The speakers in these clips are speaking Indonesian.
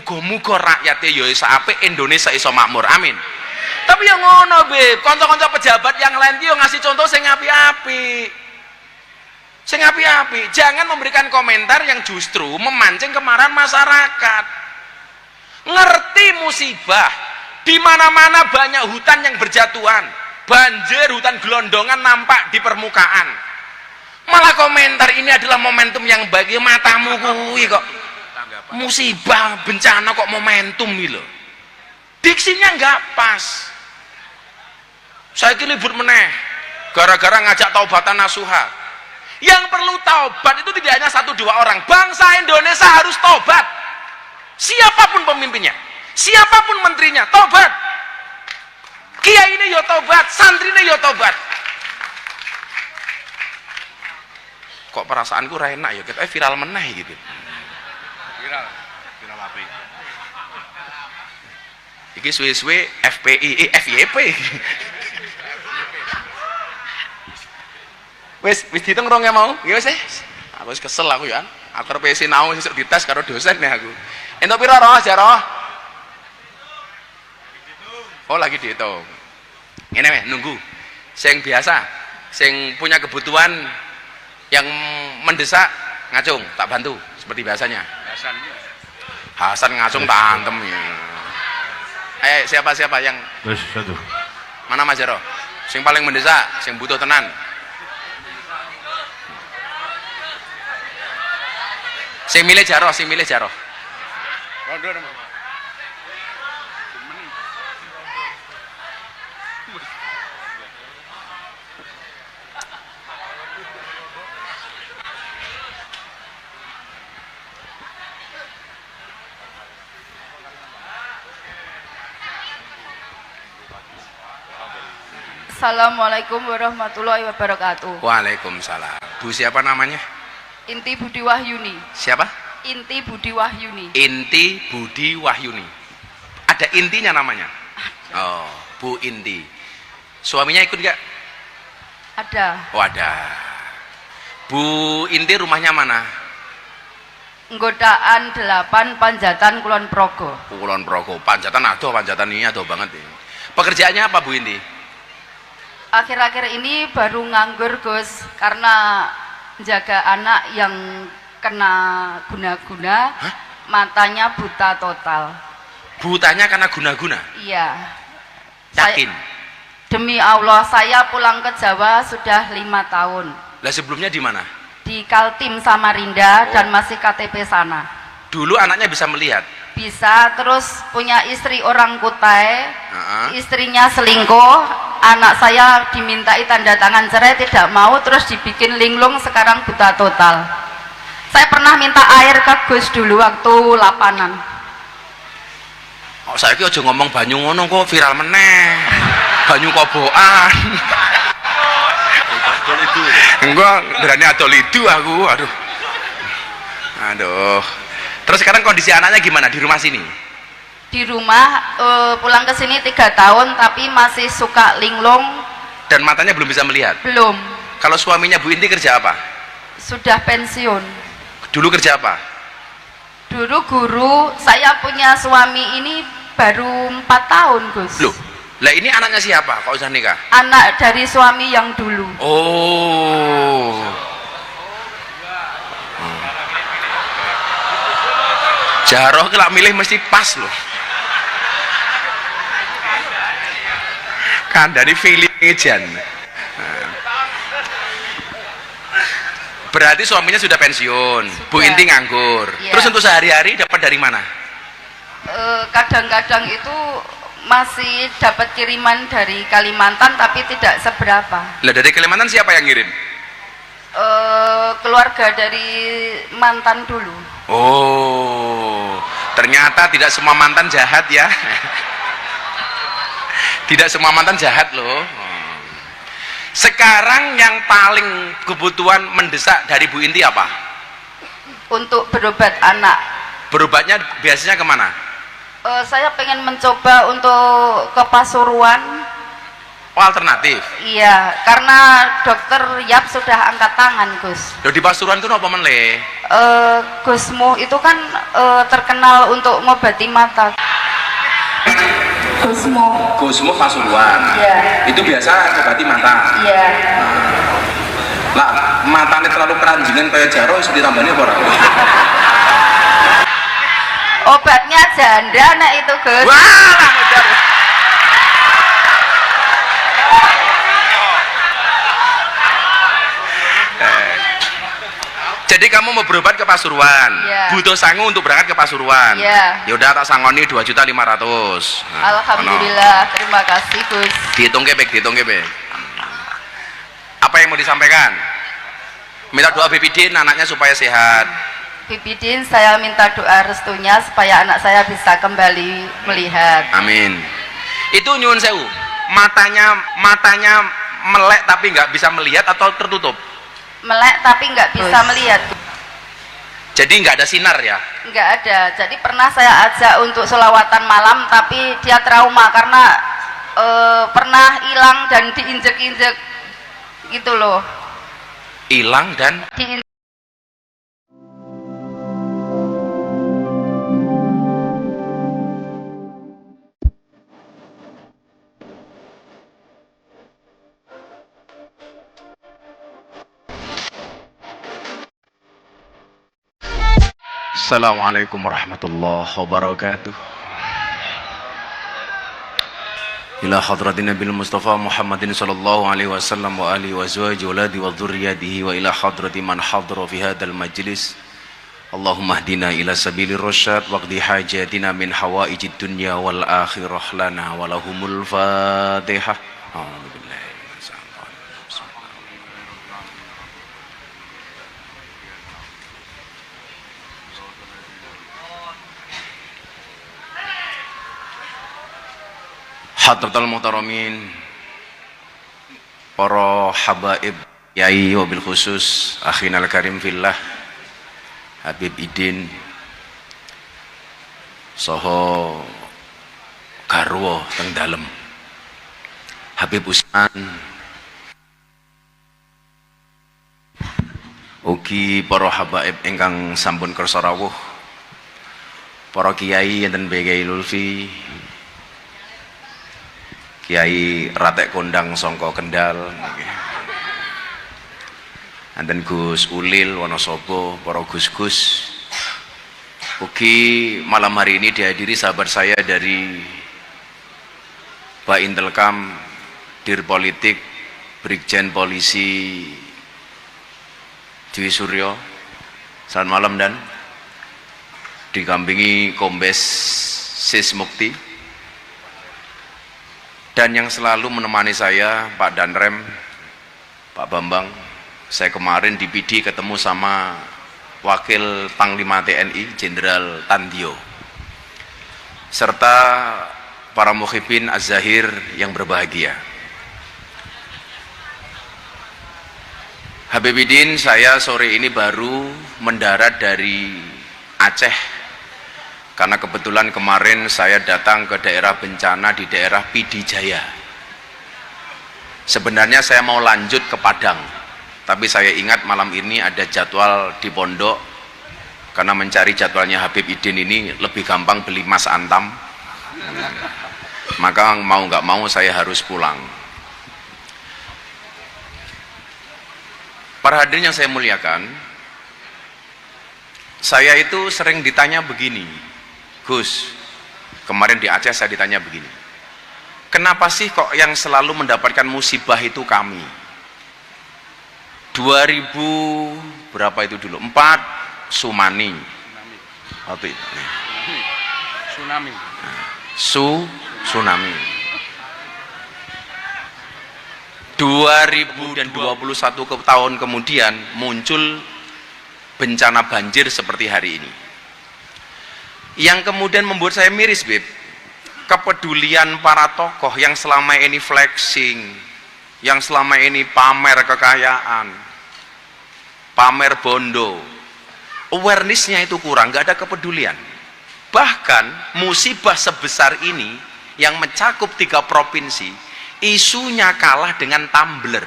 muga-muga rakyate ya iso apik, Indonesia iso makmur, amin. Tapi yang ngono Beb, kanca-kanca pejabat yang lain ki yo ngasih contoh sing apik-apik. Sing apik-apik, jangan memberikan komentar yang justru memancing kemarahan masyarakat. Ngerti musibah, di mana-mana banyak hutan yang berjatuhan, banjir, hutan gelondongan nampak di permukaan. Malah komentar ini adalah momentum yang baik. Ya matamu kuwi kok musibah, bencana kok momentum gitu loh. Diksinya nggak pas. Saya kira libur meneh gara-gara ngajak taubatan nasuha. Yang perlu taubat itu tidak hanya 1-2 orang. Bangsa Indonesia harus taubat. Siapapun pemimpinnya, siapapun menterinya, taubat. Kiai ini yo taubat, santri ini yo taubat. Kok perasaanku ra enak ya, kita viral meneh gitu. Viral apa iki? Iki suwe-suwe FPI, FYP. Wis dihitung rong ya mau? Ya wis. Aku wis kesel aku ya. Aku arep sinau sesuk dites karo dosen nih aku. Entuk pira roh jaroh? Oh lagi dihitung. Ngene weh nunggu. Sing biasa, sing punya kebutuhan yang mendesak ngacung, tak bantu seperti biasanya. Hasan ngacung tak antem ya. Siapa yang? Terus satu. Mana Mas Jaro? Sing paling mendesak, sing butuh tenan. Sing milih Jaro. Assalamualaikum warahmatullahi wabarakatuh. Waalaikumsalam. Bu siapa namanya? Inti Budi Wahyuni. Siapa? Inti Budi Wahyuni. Inti Budi Wahyuni. Ada intinya namanya? Oh, Bu Inti. Suaminya ikut nggak? Ada. Oh ada. Bu Inti rumahnya mana? Nggodaan 8 Panjatan Kulon Progo. Kulon Progo. Panjatan ini adoh banget ini. Pekerjaannya apa Bu Inti? Akhir-akhir ini baru nganggur Gus karena jaga anak yang kena guna-guna. Hah? Matanya buta total. Butanya karena guna-guna? Iya. Yakin? Demi Allah saya pulang ke Jawa sudah 5 tahun. Lah sebelumnya di mana? Di Kaltim Samarinda dan masih KTP sana. Dulu anaknya bisa melihat? Bisa, terus punya istri orang Kutai. Istrinya selingkuh, anak saya dimintai tanda tangan cerai tidak mau, terus dibikin linglung, sekarang buta total. Saya pernah minta air ke Gus dulu waktu lapanan. Oh saya aja ngomong banyu ngono kok viral meneh. Banyu kobokan. Enggak berani adol itu aku, aduh. Terus sekarang kondisi anaknya gimana di rumah sini? Di rumah pulang ke sini 3 tahun tapi masih suka linglung. Dan matanya belum bisa melihat? Belum. Kalau suaminya Bu Inti kerja apa? Sudah pensiun. Dulu kerja apa? Dulu guru. Saya punya suami ini baru 4 tahun Gus. Loh, lah ini anaknya siapa? Kok usah nikah? Anak dari suami yang dulu. Oh. Jaroh kelak milih mesti pas loh. Kan dari feeling jan. Berarti suaminya sudah pensiun, sudah. Bu Inti nganggur. Ya. Terus untuk sehari-hari dapat dari mana? Kadang-kadang itu masih dapat kiriman dari Kalimantan tapi tidak seberapa. Lah dari Kalimantan siapa yang ngirim? Keluarga dari mantan dulu. Oh, ternyata tidak semua mantan jahat ya. Tidak semua mantan jahat loh. Sekarang yang paling kebutuhan mendesak dari Bu Inti apa? Untuk berobat anak. Berobatnya biasanya kemana? Saya pengen mencoba untuk ke Pasuruan. Oh, alternatif. Iya, karena dokter Yap sudah angkat tangan, Gus. Loh, di Pasuruan itu apa menle? Gusmu itu kan terkenal untuk ngobati mata. Gusmu. Gusmu Pasuruan. Iya. Itu biasa ngobati mata. Iya. Lah, matanya terlalu keranjingan kayak jaro iso ditambani apa ora? Obatnya janda nek itu, Gus. Wah, lah jaro. Jadi kamu mau berobat ke Pasuruan, yeah. Butuh sangu untuk berangkat ke Pasuruan. Yeah. Yaudah tak sangoni 2.500.000. Alhamdulillah, terima kasih, Gus. Dihitung kebek. Apa yang mau disampaikan? Minta doa Bibidin anaknya supaya sehat. Bibidin, saya minta doa restunya supaya anak saya bisa kembali melihat. Amin. Itu nyuwun sewu. Matanya melek tapi nggak bisa melihat atau tertutup? Melek tapi nggak bisa melihat. Jadi nggak ada sinar ya? Nggak ada. Jadi pernah saya ajak untuk selawatan malam tapi dia trauma karena pernah hilang dan diinjek-injek gitu loh. Hilang dan Assalamualaikum warahmatullahi wabarakatuh. Ila hadratin Nabil Mustafa Muhammadin sallallahu alaihi wasallam wa alihi wa azwaji waladi wa dzurriyyatihi wa ila hadrati man hadra fi hadzal majlis. Allahumma hdina ila sabilir rasyad waqdi hajatina min hawaijid dunya wal akhirah lana wa lahumul Fatihah. Hadratul muhtaramin, para habaib yai wabil khusus akhinal karim fillah Habib Idin soho garwa teng dalem Habib Usman ugi para habaib ingkang sampun kersa rawuh, para kiai enten Kiai Lulfi, Kiai Ratek Kondang Songko Kendal, anten Gus Ulil Wonosobo, para Gus-gus. Ugi malam hari ini dihadiri sahabat saya dari Pak Intelkam, Dir Politik, Brigjen Polisi Dwi Suryo. Selamat malam dan dikampingi Kombes Sis Mukti. Dan yang selalu menemani saya Pak Danrem, Pak Bambang. Saya kemarin di PD ketemu sama Wakil Panglima TNI Jenderal Tandio serta para mukhibin Az-Zahir yang berbahagia. Habibidin, saya sore ini baru mendarat dari Aceh karena kebetulan kemarin saya datang ke daerah bencana di daerah PD Jaya. Sebenarnya saya mau lanjut ke Padang, tapi saya ingat malam ini ada jadwal di pondok, karena mencari jadwalnya Habib Idin ini lebih gampang beli Mas Antam, maka mau nggak mau saya harus pulang. Para hadirin yang saya muliakan, saya itu sering ditanya begini, Gus, kemarin di Aceh saya ditanya begini, kenapa sih kok yang selalu mendapatkan musibah itu kami? 2000 berapa itu dulu? 4 tsunami. Waktu itu. Tsunami. Tsunami. 2021 tahun kemudian muncul bencana banjir seperti hari ini. Yang kemudian membuat saya miris, Beb, kepedulian para tokoh yang selama ini flexing, yang selama ini pamer kekayaan, pamer bondo, awarenessnya itu kurang, nggak ada kepedulian. Bahkan musibah sebesar ini yang mencakup 3 provinsi isunya kalah dengan Tumblr.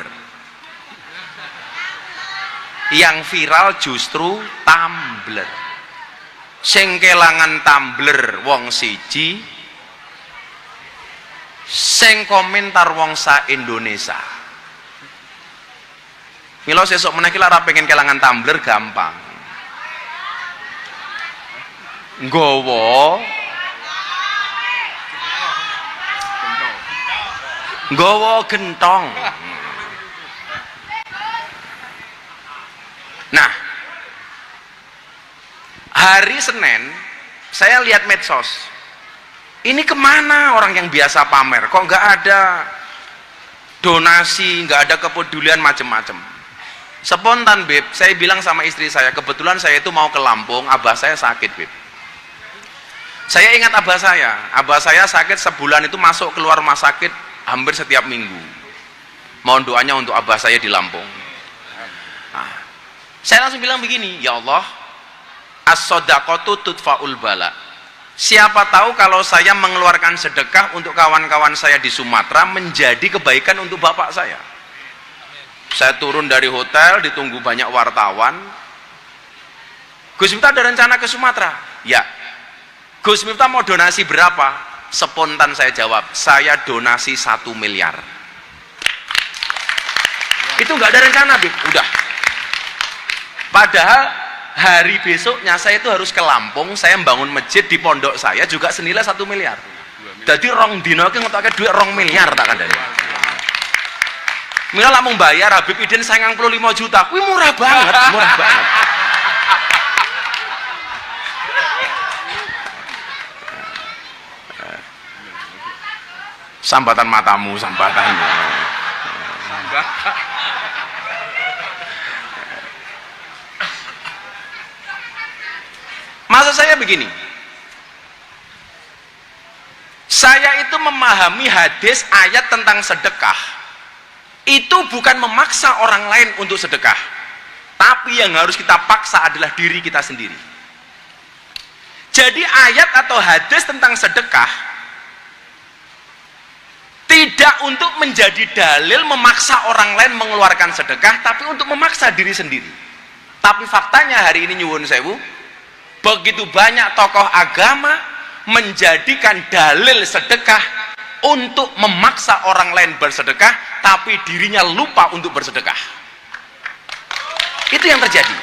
Yang viral justru Tumblr. Sing kelangan Tumblr wong siji, sing komentar wong sa Indonesia. Mila sesuk meneh iki lara pengen kelangan Tumblr gampang. Nggawa gentong. Nah, hari Senin saya lihat medsos. Ini kemana orang yang biasa pamer? Kok nggak ada donasi, nggak ada kepedulian macem-macem. Spontan Beb, saya bilang sama istri saya, kebetulan saya itu mau ke Lampung, abah saya sakit Beb. Saya ingat abah saya sakit sebulan itu masuk keluar rumah sakit hampir setiap minggu. Mohon doanya untuk abah saya di Lampung. Nah, saya langsung bilang begini, ya Allah, as-sodaqatu tudfa'ul bala. Siapa tahu kalau saya mengeluarkan sedekah untuk kawan-kawan saya di Sumatera menjadi kebaikan untuk bapak saya. Saya turun dari hotel, ditunggu banyak wartawan. Gus Miftah ada rencana ke Sumatera? Ya. Gus Miftah mau donasi berapa? Spontan saya jawab, saya donasi 1 miliar. Itu nggak ada rencana, Bib. Udah. Padahal hari besoknya saya itu harus ke Lampung, saya membangun masjid di pondok saya juga senilai 1 miliar. Jadi rong dino ki ngetokake duit 2 miliar tak kandhani. Mila lah mau bayar Habib Idin 95 juta. Wih murah banget, murah banget. Sambatan matamu, sambatan. Maksud saya begini, saya itu memahami hadis ayat tentang sedekah itu bukan memaksa orang lain untuk sedekah, tapi yang harus kita paksa adalah diri kita sendiri. Jadi ayat atau hadis tentang sedekah tidak untuk menjadi dalil memaksa orang lain mengeluarkan sedekah, tapi untuk memaksa diri sendiri. Tapi faktanya hari ini nyuwun sewu, begitu banyak tokoh agama menjadikan dalil sedekah untuk memaksa orang lain bersedekah, tapi dirinya lupa untuk bersedekah. Itu yang terjadi.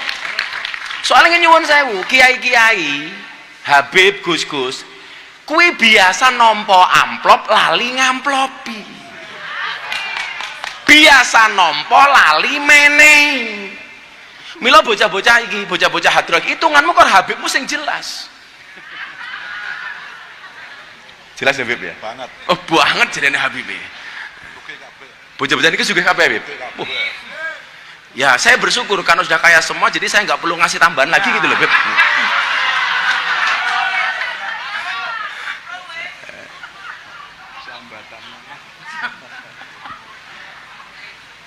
Soalnya nyuwun sewu, kiai-kiai, Habib, Gus-gus, kui biasa nompo amplop lali ngamplopi. Biasa nompo lali meneng. Mila bocah-bocah iki, bocah-bocah hadroh iki, hitunganmu kok Habibmu sing jelas. Jelas ya Habib ya? Banget. Oh banget jadinya Habib ya. Bocah-bocah ini juga kabeh Habib. Ya saya bersyukur karena sudah kaya semua, jadi saya nggak perlu ngasih tambahan lagi gitu loh Habib.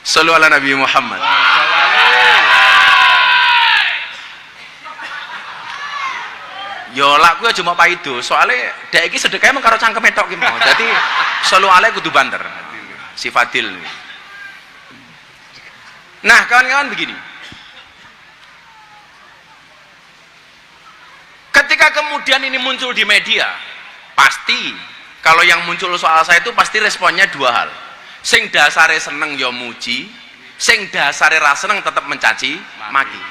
Sallu ala Nabi Muhammad. Yo lak kuwi aja mau paido, soalnya dek iki sedekahnya mung karo cangkeme tok ki mau. Dadi sallu alaihi kudu banter. Si Fadil. Nah, kawan-kawan begini. Ketika kemudian ini muncul di media, pasti kalau yang muncul soal saya itu pasti responnya dua hal. Sing dasare seneng ya muji, sing dasare ra seneng tetap mencaci maki.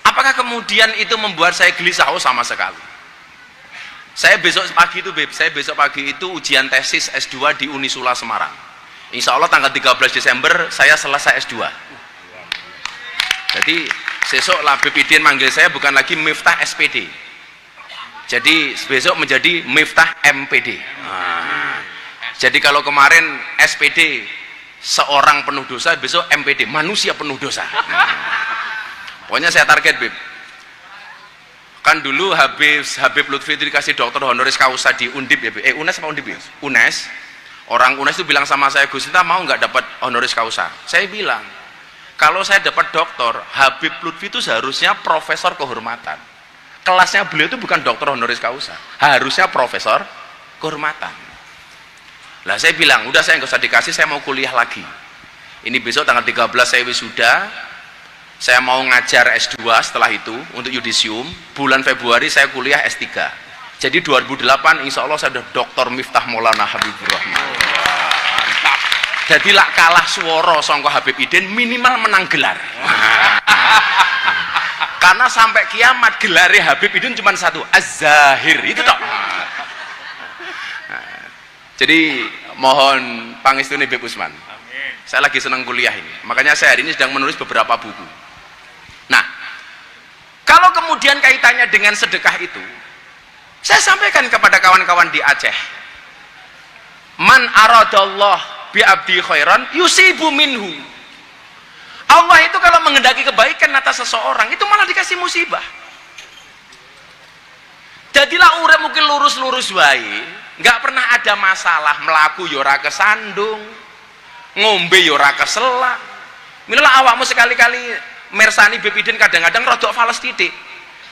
Apakah kemudian itu membuat saya gelisah? Oh sama sekali. Saya besok pagi itu Beb, saya besok pagi itu ujian tesis S2 di Unisula Semarang. Insya Allah tanggal 13 Desember saya selesai S2. Jadi besok lah Habib Idin manggil saya bukan lagi Miftah SPD. Jadi besok menjadi Miftah MPD. Nah, jadi kalau kemarin SPD seorang penuh dosa, besok MPD manusia penuh dosa. Pokoknya saya target Beb. Kan dulu Habib Lutfi itu dikasih dokter honoris causa di Undip ya, UNES apa Undip ya? UNES. Orang UNES itu bilang sama saya, Gus kita mau nggak dapat honoris causa? Saya bilang, kalau saya dapat doktor, Habib Lutfi itu seharusnya profesor kehormatan. Kelasnya beliau itu bukan dokter honoris causa, harusnya profesor kehormatan. Lah saya bilang, udah saya nggak usah dikasih, saya mau kuliah lagi. Ini besok tanggal 13 saya wisuda, saya mau ngajar S2 setelah itu untuk yudisium. Bulan Februari saya kuliah S3. Jadi 2008 insya Allah saya sudah Dr. Miftah Maulana Habibur Rahman. Jadi lah kalah suara sangka Habib Idin, minimal menang gelar. Karena sampai kiamat gelarnya Habib Idin cuma satu, Az-Zahir, itu toh. Jadi mohon pangestune Beb Usman. Saya lagi senang kuliah ini, makanya saya hari ini sedang menulis beberapa buku. Nah, kalau kemudian kaitannya dengan sedekah itu, saya sampaikan kepada kawan-kawan di Aceh, man aradallah bi abdi khairan yusibu minhu. Allah itu kalau menghendaki kebaikan atas seseorang itu malah dikasih musibah. Jadilah urip mungkin lurus-lurus wae, nggak pernah ada masalah, melaku yora kesandung, ngombe yora keselak. Minilah awakmu sekali-kali mersani Beb Idin kadang-kadang rodok fales titik,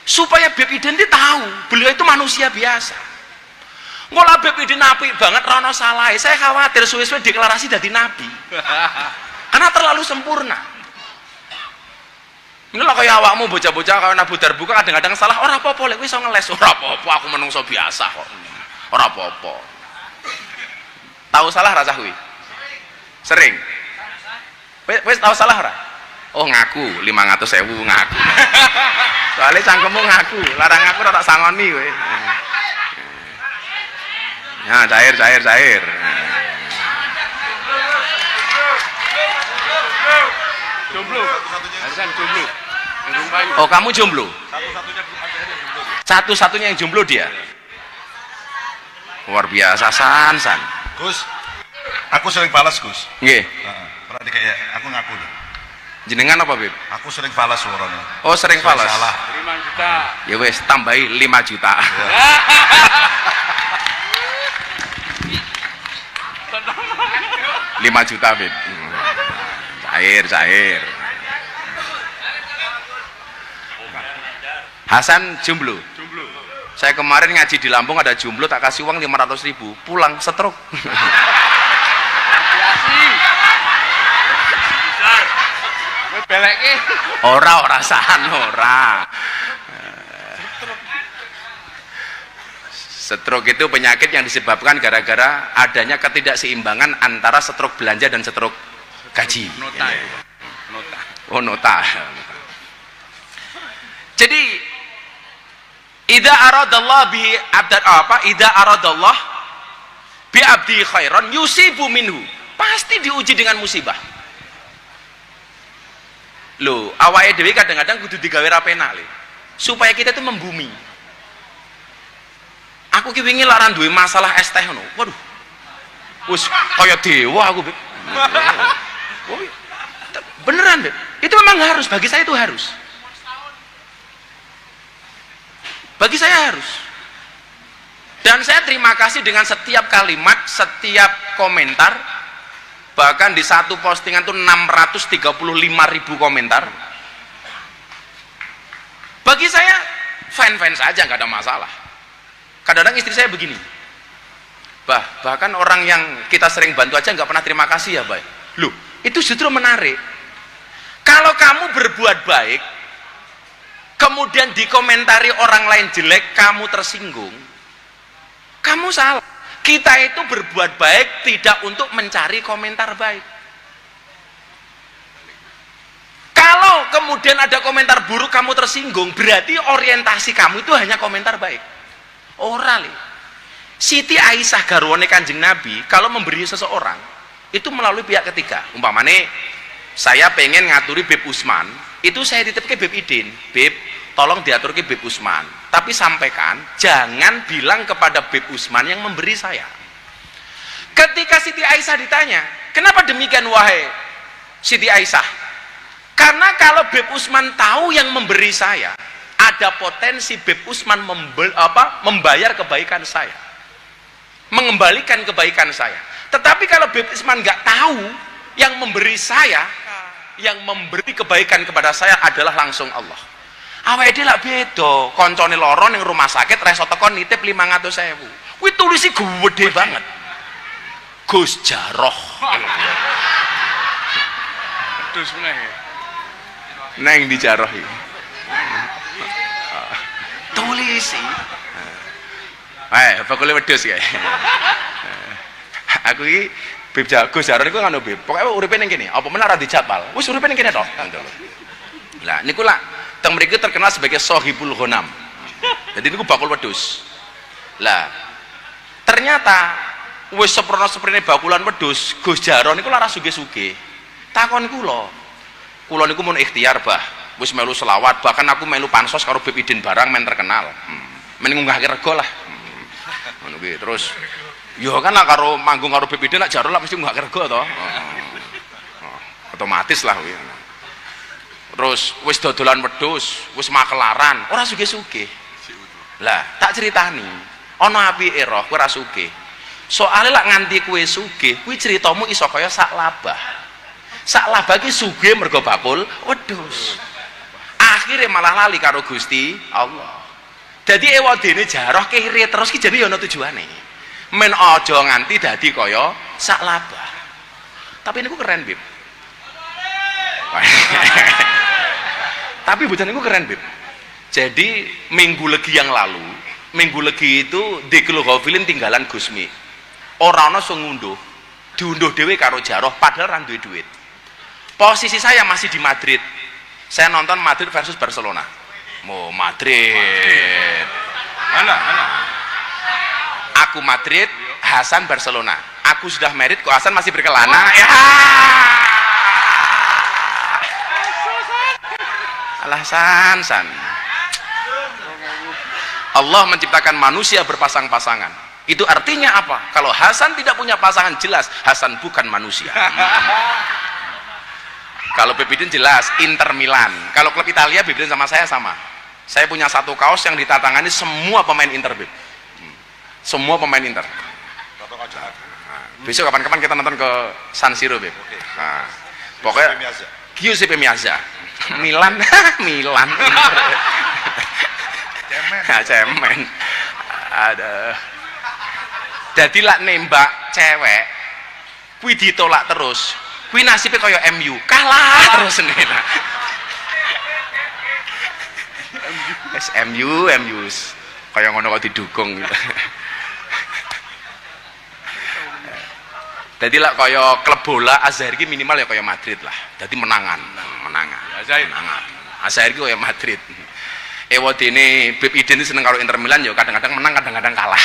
supaya Beb Idin itu tahu beliau itu manusia biasa. Ngolah Beb Idin apik banget rono salah, saya khawatir suwe-suwe deklarasi dadi nabi karena terlalu sempurna. Inilah kayak awakmu bocah-bocah kaya Abu Darbuka kadang-kadang salah, ora apa-apa lek kowe iso ngeles, ora apa-apa, aku menungso biasa kok. Ora apa-apa. Tahu salah rasa kuwi? Sering. Wis tahu salah ora? Oh ngaku 500.000 ngaku. Soalnya cangkemmu ngaku, larang ngaku ora tak sangoni kowe. Ya, cair. Jomblo. Hasan jomblo. Oh, kamu jomblo? Satu-satunya yang jomblo dia. Luar biasa San. Gus, aku sering balas Gus. Nggih. Pernah dikayak aku ngaku nih. Jenengan apa, Beb? Aku sering balas suaranya. Oh, sering balas. Salah. 5 juta. Ya wes, tambahi 5 juta. Lima juta, Beb. Cair. Hasan jomblo. Saya kemarin ngaji di Lampung ada jomblo, tak kasih uang 500.000, pulang stroke. Beleke. Ora san. Stroke itu penyakit yang disebabkan gara-gara adanya ketidakseimbangan antara stroke belanja dan stroke gaji. Nota. Jadi idza aradallah bi abdan idza aradallah bi abdi khairan yusibu minhu, pasti diuji dengan musibah. Loh, awake dhewe kadang-kadang kudu digawe ra penak le, supaya kita itu membumi. Aku ki wingi laran duwe masalah es teh ngono. Waduh. Wis kaya dewa aku, Beb. Beneran, Beb. Itu memang harus, bagi saya itu harus. Bagi saya harus. Dan saya terima kasih dengan setiap kalimat, setiap komentar. Bahkan di satu postingan tuh 635.000 komentar. Bagi saya fine-fine saja, nggak ada masalah. Kadang-kadang istri saya begini, bahkan orang yang kita sering bantu aja nggak pernah terima kasih ya, Bay. Loh, itu justru menarik. Kalau kamu berbuat baik, kemudian dikomentari orang lain jelek, kamu tersinggung, kamu salah. Kita itu berbuat baik tidak untuk mencari komentar baik. Kalau kemudian ada komentar buruk kamu tersinggung, berarti orientasi kamu itu hanya komentar baik. Ora le. Siti Aisyah garwane Kanjeng Nabi kalau memberi seseorang itu melalui pihak ketiga. Umpamane saya pengen ngaturi Beb Usman, itu saya titipke Beb Idin. Beb, tolong diaturke Beb Usman. Tapi sampaikan, jangan bilang kepada Beb Usman yang memberi saya. Ketika Siti Aisyah ditanya, kenapa demikian wahai Siti Aisyah? Karena kalau Beb Usman tahu yang memberi saya, ada potensi Beb Usman membayar kebaikan saya, mengembalikan kebaikan saya. Tetapi kalau Beb Usman nggak tahu yang memberi saya, yang memberi kebaikan kepada saya adalah langsung Allah. Awake dhewe lak beda, koncone lara ning rumah sakit reso teko nitip 500.000. Kuwi tulisi gede banget. Gus Jaroh. Terus meneh. Neng di Jaroh iki. Tulisi. Bakule wedhus kae. Aku iki Bib Gus Jaroh niku ngono Bib. Pokoke uripe ning kene, apa menara dijadwal. Wis uripe ning kene tok. Lah niku lah teng mriki terkenal sebagai Sohibul Ghanam. Jadi niku bakul wedhus. Lah ternyata wis seprono-seprene bakulan wedhus, Gus Jaroh niku lara sugih-sugih. Takon kula niku mun ikhtiar bah, wis melu selawat, bahkan aku melu pansos karo Bib Idin barang men terkenal. Men ngunggahke rego lah. Ngono kuwi terus yo kan lah karo manggung karo Bib Idin nak Jaroh lah mesti ngunggahke rego to. Otomatis lah kuwi. Terus wis dodolan wedhus, wis makelaran, ora sugih-sugih. Lah, tak ceritani, ana apike roh kowe ora sugih. Soale lak nganti kowe sugih, kuwi ceritamu iso kaya sak labah. Sak labah ki sugih mergo bakul wedhus. Akhire malah lali karo Gusti Allah. Dadi ewadene Jaroh kiri terus ki jane ya ana tujuane. Men aja nganti dadi kaya sak labah. Tapi niku keren, Bib. Tapi bocah niku keren, Bib. Jadi minggu legi yang lalu, minggu legi itu di Ghafilin tinggalan Gusmi. Ora ana sing ngunduh. Diunduh dhewe karo Jaroh padahal ra duwe duit. Posisi saya masih di Madrid. Saya nonton Madrid versus Barcelona. Madrid. Mana? Aku Madrid, Hasan Barcelona. Aku sudah married kok Hasan masih berkelana. Ya. Alah san. Allah menciptakan manusia berpasang-pasangan. Itu artinya apa? Kalau Hasan tidak punya pasangan, jelas Hasan bukan manusia. Kalau Bib Idin jelas Inter Milan. Kalau klub Italia Bib Idin sama saya sama. Saya punya satu kaos yang ditatangani semua pemain Inter, Bib. Semua pemain Inter. Besok kapan-kapan kita nonton ke San Siro, Bib. Nah, pokoknya Giuseppe Meazza. Milan. Cemen. Ada. Jadi lak nembak cewek, kuwi ditolak terus. Kuwi nasibnya kaya MU, kalah terus nih. MU kaya ngono kok didukung gitu. Jadi lah kaya klub bola Azhar iki minimal ya kaya Madrid lah. Jadi menangan. Azhar iki kaya Madrid. Ewadene Bib Idin seneng karo Inter Milan ya kadang-kadang menang, kadang-kadang kalah.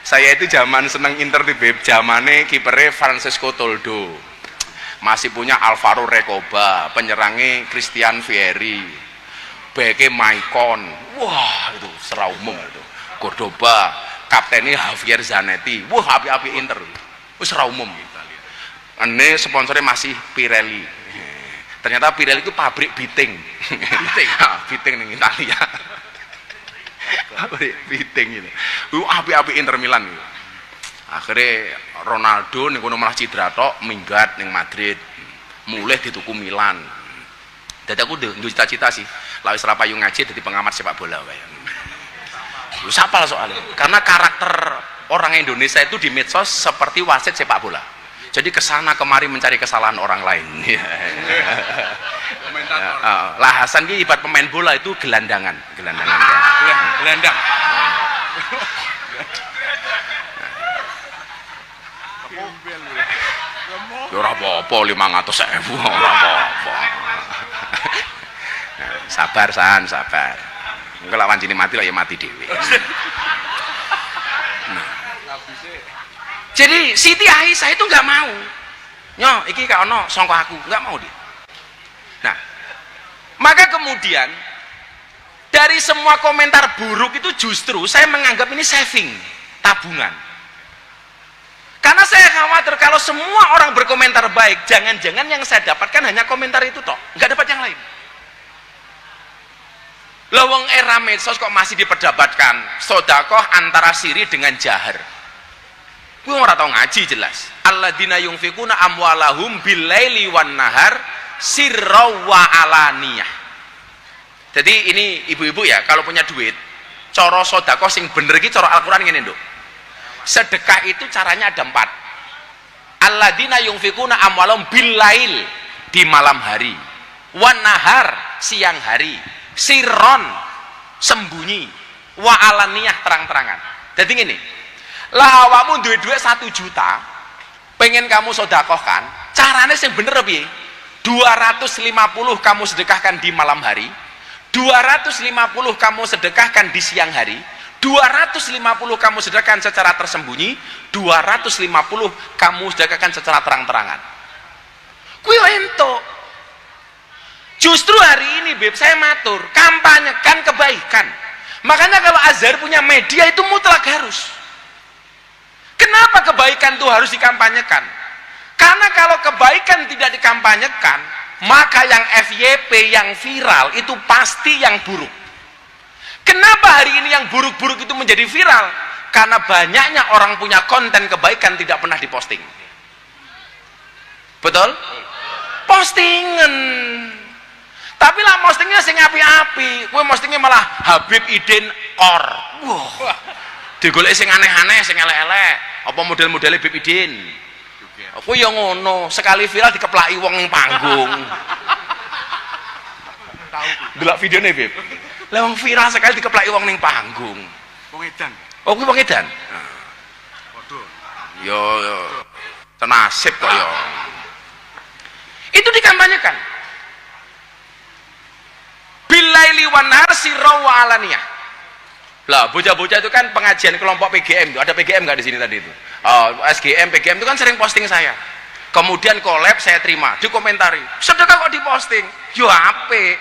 Saya itu zaman seneng Inter di Bib, zamane kipernya Francesco Toldo. Masih punya Alvaro Recoba, penyerangnya Christian Vieri, beke Maicon. Wah, itu seraumum itu. Cordoba, kaptennya Javier Zanetti. Wah, api-api Inter. Wah, seraumum. Ini sponsornya masih Pirelli. Ternyata Pirelli itu pabrik biting. Biting di Italia. Biting gitu. Api-api Inter Milan gitu. Akhirnya Ronaldo nih kono malah cedera tok minggat ning Madrid. Mulai dituku Milan. Jadi aku udah cita-cita sih. Lah wis ra payu ngaji dadi pengamat sepak bola wae. Wis apal soalnya. Karena karakter orang Indonesia itu di medsos seperti wasit sepak bola. Jadi kesana kemari mencari kesalahan orang lain. Lah Hasan ki ibarat pemain bola itu gelandang. Gelandang. Ora apa-apa 500.000 ora apa-apa. Sabar. Engko lak wancine mati lah ya mati dhewe. Jadi Siti Aisyah itu nggak mau. Nyo, iki gak ono sangka aku, nggak mau dia. Nah, maka kemudian dari semua komentar buruk itu justru saya menganggap ini saving, tabungan. Karena saya khawatir kalau semua orang berkomentar baik, jangan-jangan yang saya dapatkan hanya komentar itu toh, nggak dapat yang lain. Lawang era medsos kok masih diperdebatkan sodakoh antara siri dengan jahar. Gue ora tau ngaji jelas. Alladzina yunfikuna amwalahum billaili wan nahar sirra wa alaniyah. Jadi ini ibu-ibu ya, kalau punya duit Cara sedekah sing bener iki cara Al-Qur'an ngene, Nduk. Sedekah itu caranya ada 4. Alladzina yunfikuna amwalahum billail, di malam hari, wan nahar, siang hari, sirron, sembunyi, wa alaniyah, terang-terangan. Jadi gini, lah awakmu duwe duit 1 juta, pengen kamu sedekahkan, caranya yang bener piye? 250 kamu sedekahkan di malam hari, 250 kamu sedekahkan di siang hari, 250 kamu sedekahkan secara tersembunyi, 250 kamu sedekahkan secara terang-terangan. Kuwi entuk. Justru hari ini Beb saya matur, kampanyekan kebaikan. Makanya kalau Azhar punya media itu mutlak harus. Kenapa kebaikan itu harus dikampanyekan? Karena kalau kebaikan tidak dikampanyekan, maka yang FYP, yang viral itu pasti yang buruk. Kenapa hari ini yang buruk-buruk itu menjadi viral? Karena banyaknya orang punya konten kebaikan tidak pernah diposting. Betul? Postingan. Tapi lah postingnya sing api-api. Kowe postingnya malah Habib Idin Kor. Wah. Digoleki sing aneh-aneh, sing elek-elek. Apa model-modele Habib Idin? Aku yang ngono, sekali viral dikeplaki wong ning panggung. Delok videone, Beb. Lah wong viral sekali dikeplaki wong ning panggung. Wong edan. Oh, kuwi wong edan. Waduh. Yo tenasib kok yo. Itu dikampanyekan. Billaili wan nahar sirra wa alaniyah. Lah, bocah-bocah itu kan pengajian kelompok PGM itu. Ada PGM nggak di sini tadi itu? SGM, PGM itu kan sering posting saya. Kemudian collab saya terima, dikomentari. Sedekah kok diposting? Yo apik.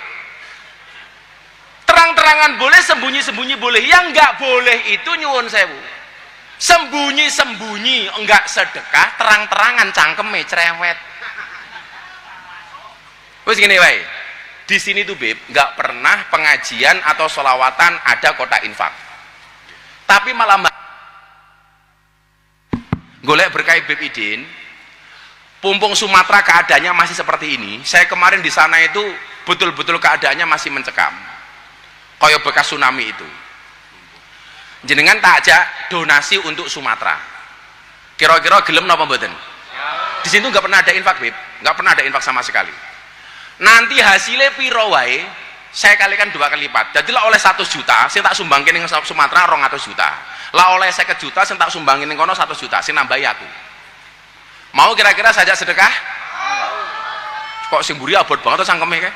Terang-terangan boleh, sembunyi-sembunyi boleh. Yang nggak boleh itu nyuwun sewu. Sembunyi-sembunyi enggak sedekah, terang-terangan cangkeme cerewet. Wis gini wae. Di sini tuh Beb, nggak pernah pengajian atau sholawatan ada kotak infak. Tapi malah golek berkah Beb Idin, Pumpung Sumatera keadaannya masih seperti ini. Saya kemarin di sana itu betul-betul keadaannya masih mencekam. Kaya bekas tsunami itu. Jenengan tak ajak donasi untuk Sumatera. Kira-kira gelem napa mboten? Di sini tuh nggak pernah ada infak Beb, nggak pernah ada infak sama sekali. Nanti hasilnya piro wae saya kalikan 2 kali lipat. Jadi lah oleh 100 juta saya tak sumbangin ning Sumatera 200 juta. Lah oleh 50 juta saya tak sumbangin ning kono 100 juta saya nambahi aku. Mau kira-kira saja sedekah? Kok sing mburi abot banget sangkeme kae?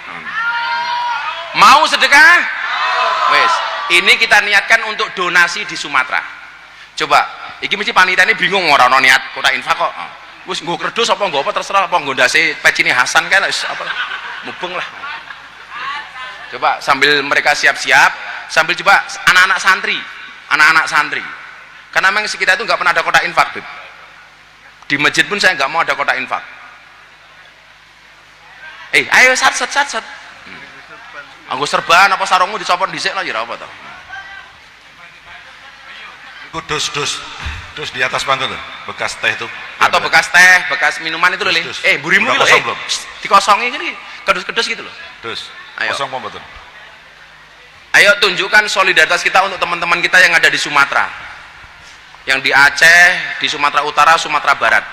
Mau sedekah? Wes, ini kita niatkan untuk donasi di Sumatera. Coba, iki mesti panitia ini bingung ora ono niat kotak infak kok. Wis nggo kerdus apa nggo apa terserah, apa nggo ndase pecine Hasan kae wis apa mubeng lah. Coba sambil mereka siap-siap, sambil coba anak-anak santri. Karena memang sekitar itu nggak pernah ada kotak infak, Beb. Di masjid pun saya nggak mau ada kotak infak. Ayo sat. Anggo serban apa sarungmu dicopot dhisik lah ya apa to. Iku dus di atas panggung tuh, bekas teh itu. Atau bekas teh, bekas minuman itu loh, Le. Burimu Udah gitu kosong loh, belum? dikosongin gini, kedus-kedus gitu loh. Dus. Ayo. Kosong apa betul? Ayo tunjukkan solidaritas kita untuk teman-teman kita yang ada di Sumatera, yang di Aceh, di Sumatera Utara, Sumatera Barat.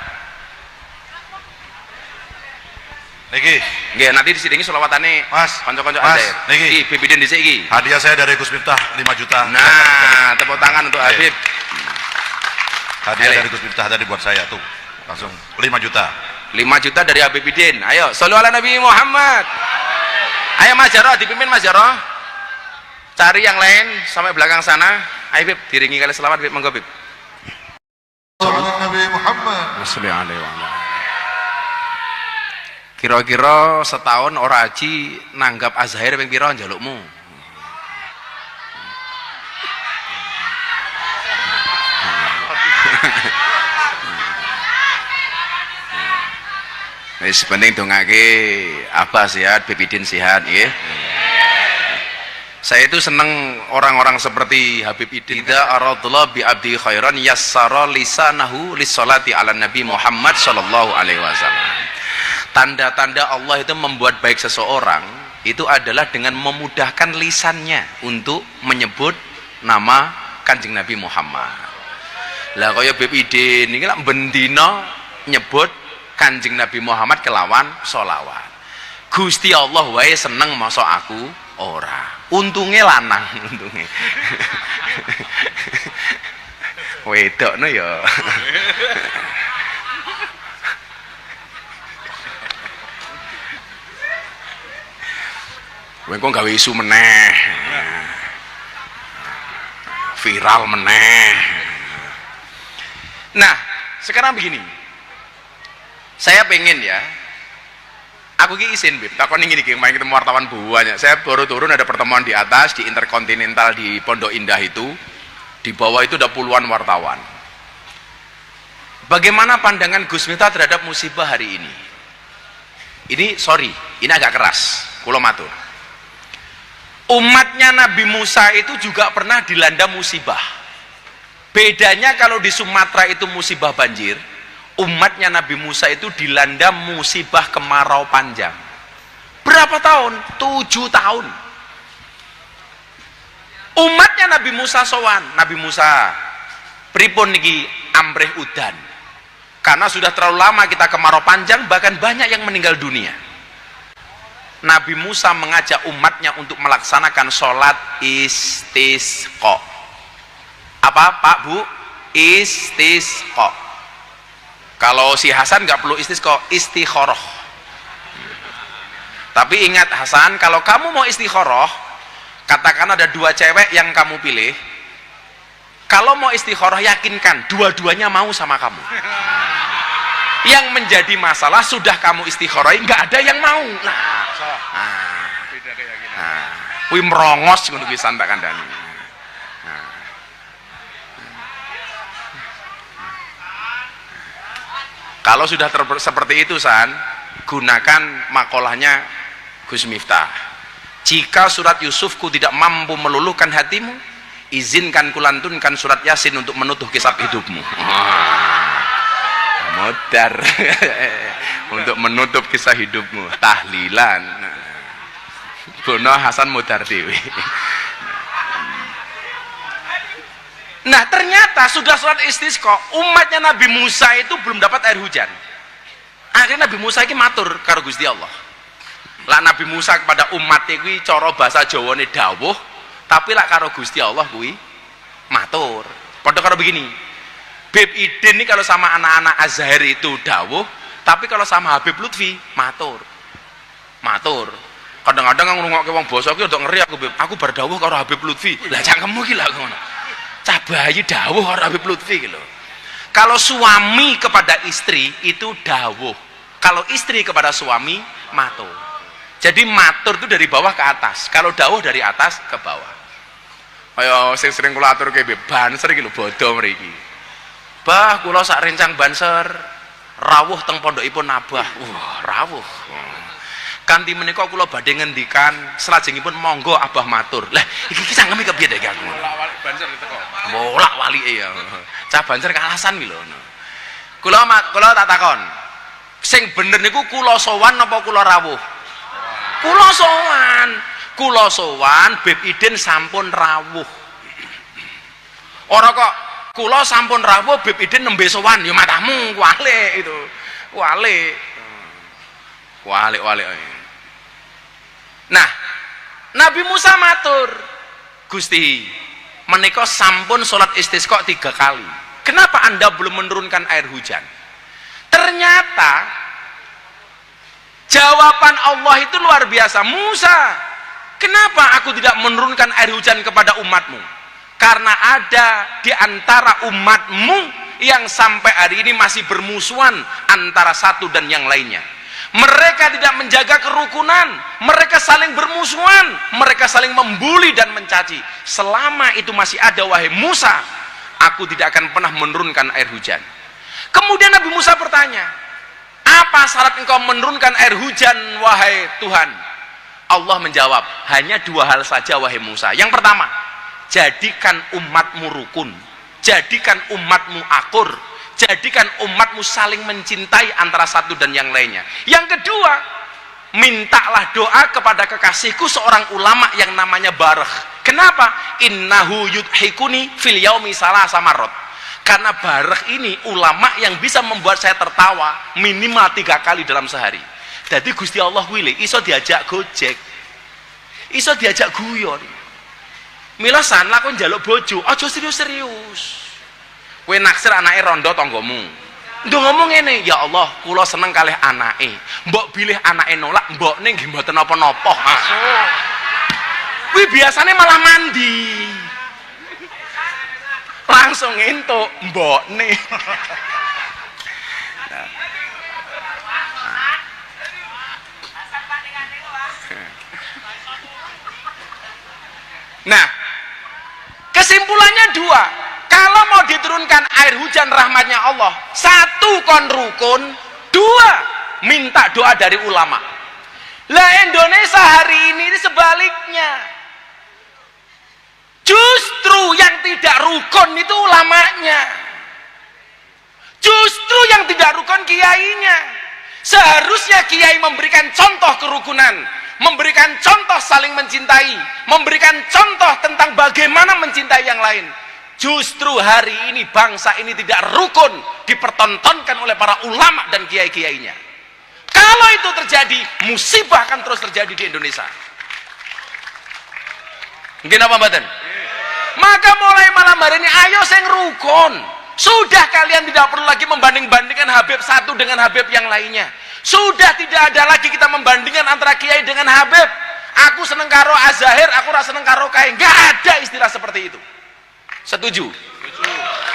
Niki, Nggih, nanti di sini selawatane Mas, kanca-kanca Mas, Anda. niki. Iki Bibidin dhisik iki. hadiah saya dari Gus Miftah 5 juta. Nah, tepuk tangan untuk Habib. Hadiah Ayo. dari Gus Miftah tadi buat saya tuh. Langsung 5 juta. 5 juta dari Habib Bidin. Ayo, shollu ala Nabi Muhammad. Ayo Mas Jaro, dipimpin Mas Jaro. Cari yang lain sampai belakang sana. Ayo Bib, diringi kali selawat Bib, monggo Bib. Sallallahu Nabi Muhammad. Kira-kira setahun ora haji nanggap Azhar ping pira njalukmu? Wis penting dongake Abah sehat, Bibidin sehat nggih. Saya itu seneng orang-orang seperti Habib Idin. Idza aradallahu bi abdi khairan yassara lisanahu lis-sholati ala Nabi Muhammad sallallahu alaihi wasallam. Tanda-tanda Allah itu membuat baik seseorang itu adalah dengan memudahkan lisannya untuk menyebut nama Kanjeng Nabi Muhammad. Lah kaya Beb Idin niki lak bendina nyebut Kanjeng Nabi Muhammad kelawan sholawat. Gusti Allah wae seneng masa aku ora. Untunge lanang untunge. Wedokno ya. Kowe kok gawe isu meneh. Viral meneh. Nah, sekarang begini. Saya pengen ya. Aku ki izin, Bib. Takon ngene iki, main ketemu wartawan banyak. Saya baru turun ada pertemuan di atas di Interkontinental di Pondok Indah itu. Di bawah itu ada puluhan wartawan. Bagaimana pandangan Gus Miftah terhadap musibah hari ini? Ini sorry, ini agak keras. Kula matur. Umatnya Nabi Musa itu juga pernah dilanda musibah. Bedanya kalau di Sumatera itu musibah banjir, umatnya Nabi Musa itu dilanda musibah kemarau panjang. Berapa tahun? 7 tahun. Umatnya Nabi Musa sowan, Nabi Musa pripun niki ambrih udan. Karena sudah terlalu lama kita kemarau panjang, bahkan banyak yang meninggal dunia. Nabi Musa mengajak umatnya untuk melaksanakan sholat istisqa. Apa Pak Bu? Istisqa. Kalau si Hasan nggak perlu istisqa, istikharah. Tapi ingat Hasan, kalau kamu mau istikharah, katakan ada 2 cewek yang kamu pilih. Kalau mau istikharah yakinkan dua-duanya mau sama kamu. Yang menjadi masalah sudah kamu istikharah nggak ada yang mau. Beda keyakinan. Kuwi merongos ngono kuwi tak kandhani. Kalau sudah seperti itu San, gunakan makolahnya Gus Miftah. Jika surat Yusufku tidak mampu meluluhkan hatimu, izinkan kulantunkan surat Yasin untuk menutuh kisah hidupmu. Modar untuk menutup kisah hidupmu, tahlilan. Bono Hasan modar dewi. Nah ternyata sudah sholat istisqa, umatnya Nabi Musa itu belum dapat air hujan. Akhirnya Nabi Musa ini matur karo Gusti Allah. Lah Nabi Musa kepada umatnya kuwi cara bahasa Jawane dawuh, tapi lah karo Gusti Allah kuwi matur. Padha karo begini. Beb Idin ini kalau sama anak-anak Azhar itu dawuh, tapi kalau sama Habib Lutfi matur. Matur. Kadang-kadang ngrungokke wong basa ki ndok ngeri aku, Beb. Aku bar dawuh karo Habib Lutfi. Lah cangkemmu ki lha ngono. Cah bayi dawuh karo Habib Lutfi ki lho. Kalau suami kepada istri itu dawuh. Kalau istri kepada suami matur. Jadi matur itu dari bawah ke atas. Kalau dawuh dari atas ke bawah. Ayo sing sering kula aturke Beb, banser iki lho bodho mriki. Bah, kula sak rencang banser rawuh teng pondokipun Abah. Rawuh. Kanthi menika kula badhe ngendikan salajengipun monggo Abah matur. Lah, iki cangkeme kepiye nek aku? Bolak-balik banser diteko. Bolak-walike ya. Cah banser kalasan ki lho. Kula tak takon. Sing bener niku kula sowan napa kula rawuh? Kula sowan. Kula sowan, Beb Idin sampun rawuh. Ora kok kula sampun rawuh Beb Idin nembe sowan, ya matamu walik itu. Walik. Walik. Nah, Nabi Musa matur, Gusti, menika sampun sholat istisqa 3 kali. Kenapa Anda belum menurunkan air hujan? Ternyata jawaban Allah itu luar biasa. Musa, kenapa aku tidak menurunkan air hujan kepada umatmu? Karena ada di antara umatmu yang sampai hari ini masih bermusuhan antara satu dan yang lainnya. Mereka tidak menjaga kerukunan, mereka saling bermusuhan, mereka saling membuli dan mencaci. Selama itu masih ada, wahai Musa, aku tidak akan pernah menurunkan air hujan. Kemudian Nabi Musa bertanya, apa syarat engkau menurunkan air hujan, wahai Tuhan? Allah menjawab, hanya 2 hal saja, wahai Musa. Yang pertama, jadikan umatmu rukun, jadikan umatmu akur, jadikan umatmu saling mencintai antara satu dan yang lainnya. Yang kedua, mintalah doa kepada kekasihku seorang ulama yang namanya Barah. Kenapa? Innahu yudhikuni fil yaumi salasa marot. Karena bareh ini ulama yang bisa membuat saya tertawa minimal 3 kali dalam sehari. Jadi Gusti Allah wilih iso diajak gojek, iso diajak guyon. Milosan lakon njaluk bojo, aja serius-serius. Kowe naksir anake rondo tanggamu. Nduk ngomong ngene, ya Allah, kula seneng kalih anake. Mbok bilih anake nolak, mbokne nggih mboten napa-napa. Masuk. Kuwi biasane malah mandi. Langsung entuk mbokne. Nah, kesimpulannya 2. Kalau mau diturunkan air hujan rahmatnya Allah, 1 kon rukun, 2 minta doa dari ulama. Lah Indonesia hari ini sebaliknya. Justru yang tidak rukun itu ulamanya. Justru yang tidak rukun kiainya. Seharusnya kiai memberikan contoh kerukunan, memberikan contoh saling mencintai, memberikan contoh tentang bagaimana mencintai yang lain. Justru hari ini bangsa ini tidak rukun, dipertontonkan oleh para ulama dan kiai-kiainya. Kalau itu terjadi, musibah akan terus terjadi di Indonesia. Mungkin apa mboten? Maka mulai malam hari ini ayo sing rukun. Sudah kalian tidak perlu lagi membanding-bandingkan Habib satu dengan Habib yang lainnya. Sudah tidak ada lagi kita membandingkan antara kiai dengan Habib. Aku seneng karo Azahir, aku rasa seneng karo Kai. Enggak ada istilah seperti itu. Setuju?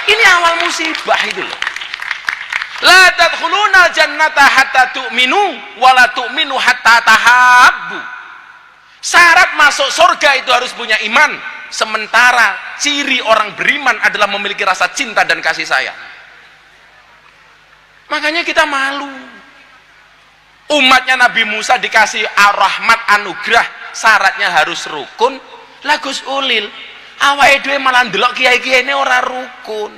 Ini awal musibah itu loh. La tadkhuluna jannata hatta tu'minu wa la tu'minu hatta tahabbu. Syarat masuk surga itu harus punya iman. Sementara ciri orang beriman adalah memiliki rasa cinta dan kasih sayang. Makanya kita malu. Umatnya Nabi Musa dikasih rahmat anugerah, syaratnya harus rukun. Lagus ulil. Awake dhewe malah ndelok kiai-kiai ini ora rukun.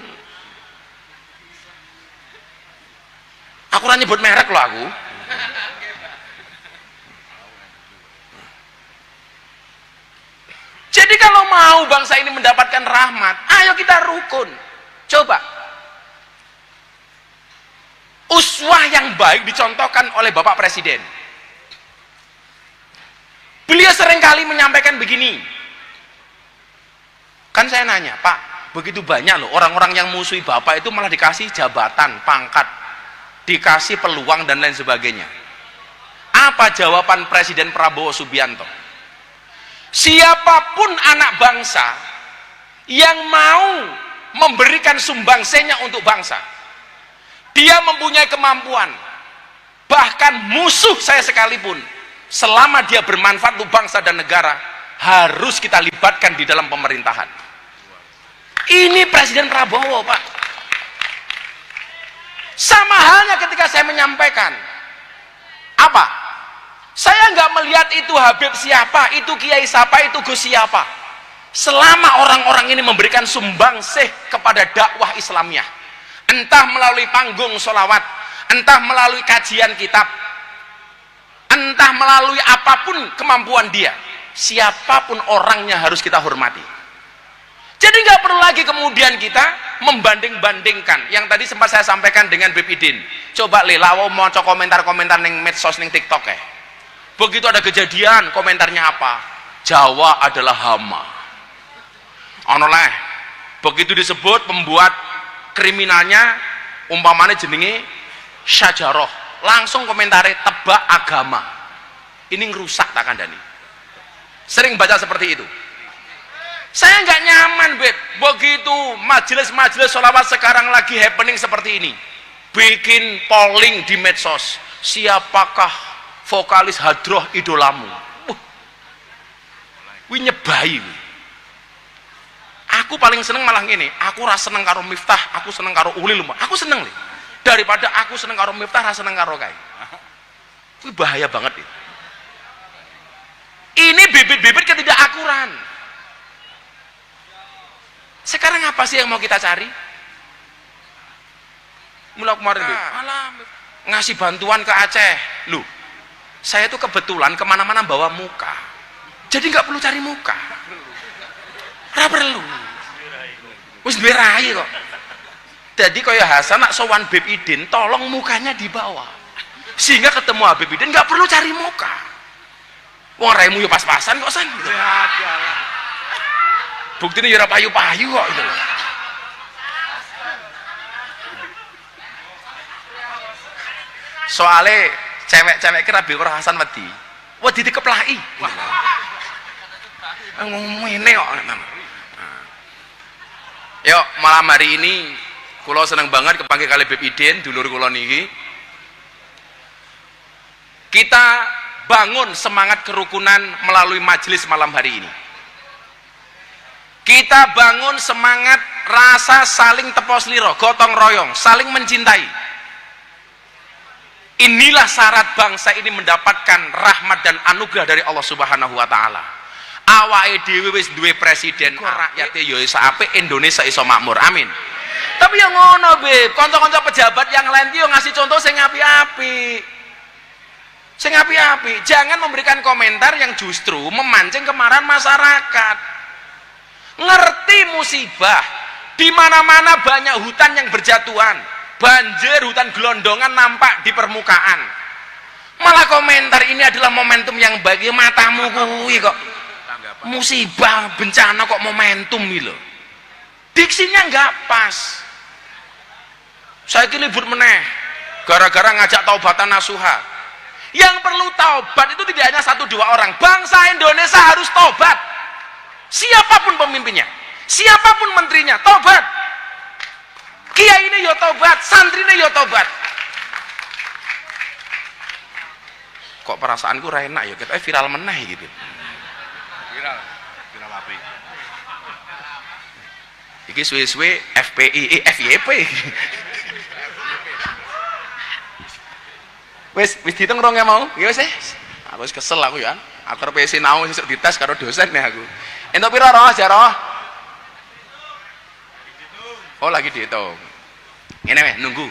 Aku ora nyebut merek loh aku. Jadi kalau mau bangsa ini mendapatkan rahmat, ayo kita rukun. Coba. Uswah yang baik dicontohkan oleh Bapak Presiden. Beliau seringkali menyampaikan begini. Kan saya nanya, Pak, begitu banyak loh orang-orang yang musuhi Bapak itu malah dikasih jabatan, pangkat, dikasih peluang dan lain sebagainya. Apa jawaban Presiden Prabowo Subianto? Siapapun anak bangsa yang mau memberikan sumbangsihnya untuk bangsa, dia mempunyai kemampuan, bahkan musuh saya sekalipun, selama dia bermanfaat untuk bangsa dan negara, harus kita libatkan di dalam pemerintahan. Ini Presiden Prabowo, Pak. Sama halnya ketika saya menyampaikan apa? Saya nggak melihat itu Habib siapa, itu Kiai siapa, itu Gus siapa. Selama orang-orang ini memberikan sumbangsih kepada dakwah Islamiyah, entah melalui panggung sholawat, entah melalui kajian kitab, entah melalui apapun kemampuan dia, siapapun orangnya harus kita hormati. Jadi nggak perlu lagi kemudian kita membanding-bandingkan. Yang tadi sempat saya sampaikan dengan Bipidin. Coba lawo mau komentar-komentar neng medsos neng TikTok ya. Begitu ada kejadian, komentarnya apa? Jawa adalah hama. Onoleh. Begitu disebut pembuat kriminalnya, umpamanya jenenge Syajaroh, langsung komentarnya tebak agama. Ini ngerusak tak kandani. Sering baca seperti itu. Saya nggak nyaman, Beb. Begitu majelis-majelis sholawat sekarang lagi happening seperti ini, bikin polling di medsos, siapakah vokalis hadroh idolamu? Wih nyebai. Aku paling seneng malah gini, aku rasa seneng karo Miftah, aku seneng karo Ulil, aku seneng nih. Daripada aku seneng karo Miftah, rasa seneng karo Kai. Wih bahaya banget ini. Ini bibit-bibit ketidakakuran. Sekarang apa sih yang mau kita cari? Mulai kemarin ngasih bantuan ke Aceh. Loh, saya tuh kebetulan kemana-mana bawa muka, jadi nggak perlu cari muka. duwe rai kok. Jadi kaya Hasan nak sowan Habib Idin, tolong mukanya dibawa. Sehingga ketemu Habib Idin nggak perlu cari muka. Wong raimu yo pas-pasan kok San gitu. Buktinya yo ora payu-payu kok itu. Soale cewek-cewek kira Habib Hasan wedi. Wedi dikeplaki. Ngene kok. Yuk malam hari ini kula seneng banget kepanggih kali Habib Idin dulur kula niki. Kita bangun semangat kerukunan melalui majelis malam hari ini. Kita bangun semangat rasa saling tepos liro, gotong royong, saling mencintai. Inilah syarat bangsa ini mendapatkan rahmat dan anugerah dari Allah Subhanahu wa taala. Awake dhewe wis duwe presiden, rakyate yo iso apik, Indonesia iso makmur. Amin. Tapi yang ngono, Beb, kanca-kanca pejabat yang lain ki yo ngasih contoh sing apik-apik. Sing apik-apik, jangan memberikan komentar yang justru memancing kemarahan masyarakat. Ngerti musibah, di mana-mana banyak hutan yang berjatuhan, banjir, hutan gelondongan nampak di permukaan. Malah komentar ini adalah momentum yang bagi matamu kuwi kok. Musibah, bencana kok momentum gitu. Diksinya nggak pas. Saya kira libur meneh gara-gara ngajak taubatan nasuha. Yang perlu taubat itu tidak hanya 1-2 orang. Bangsa Indonesia harus taubat. Siapapun pemimpinnya, siapapun menterinya, taubat. Kiai ini yo taubat, santri ini yo taubat. Kok perasaanku ra enak ya, kita viral meneh gitu. Viral api. Iki suwe-suwe FPI, FYP. Wis dihitung rong ya mau? Ya wis. Aku wis kesel aku ya. Aku arep sinau sesuk dites karo dosen nih aku. Entuk pira roh jarah? Oh lagi dihitung. Ngene weh nunggu.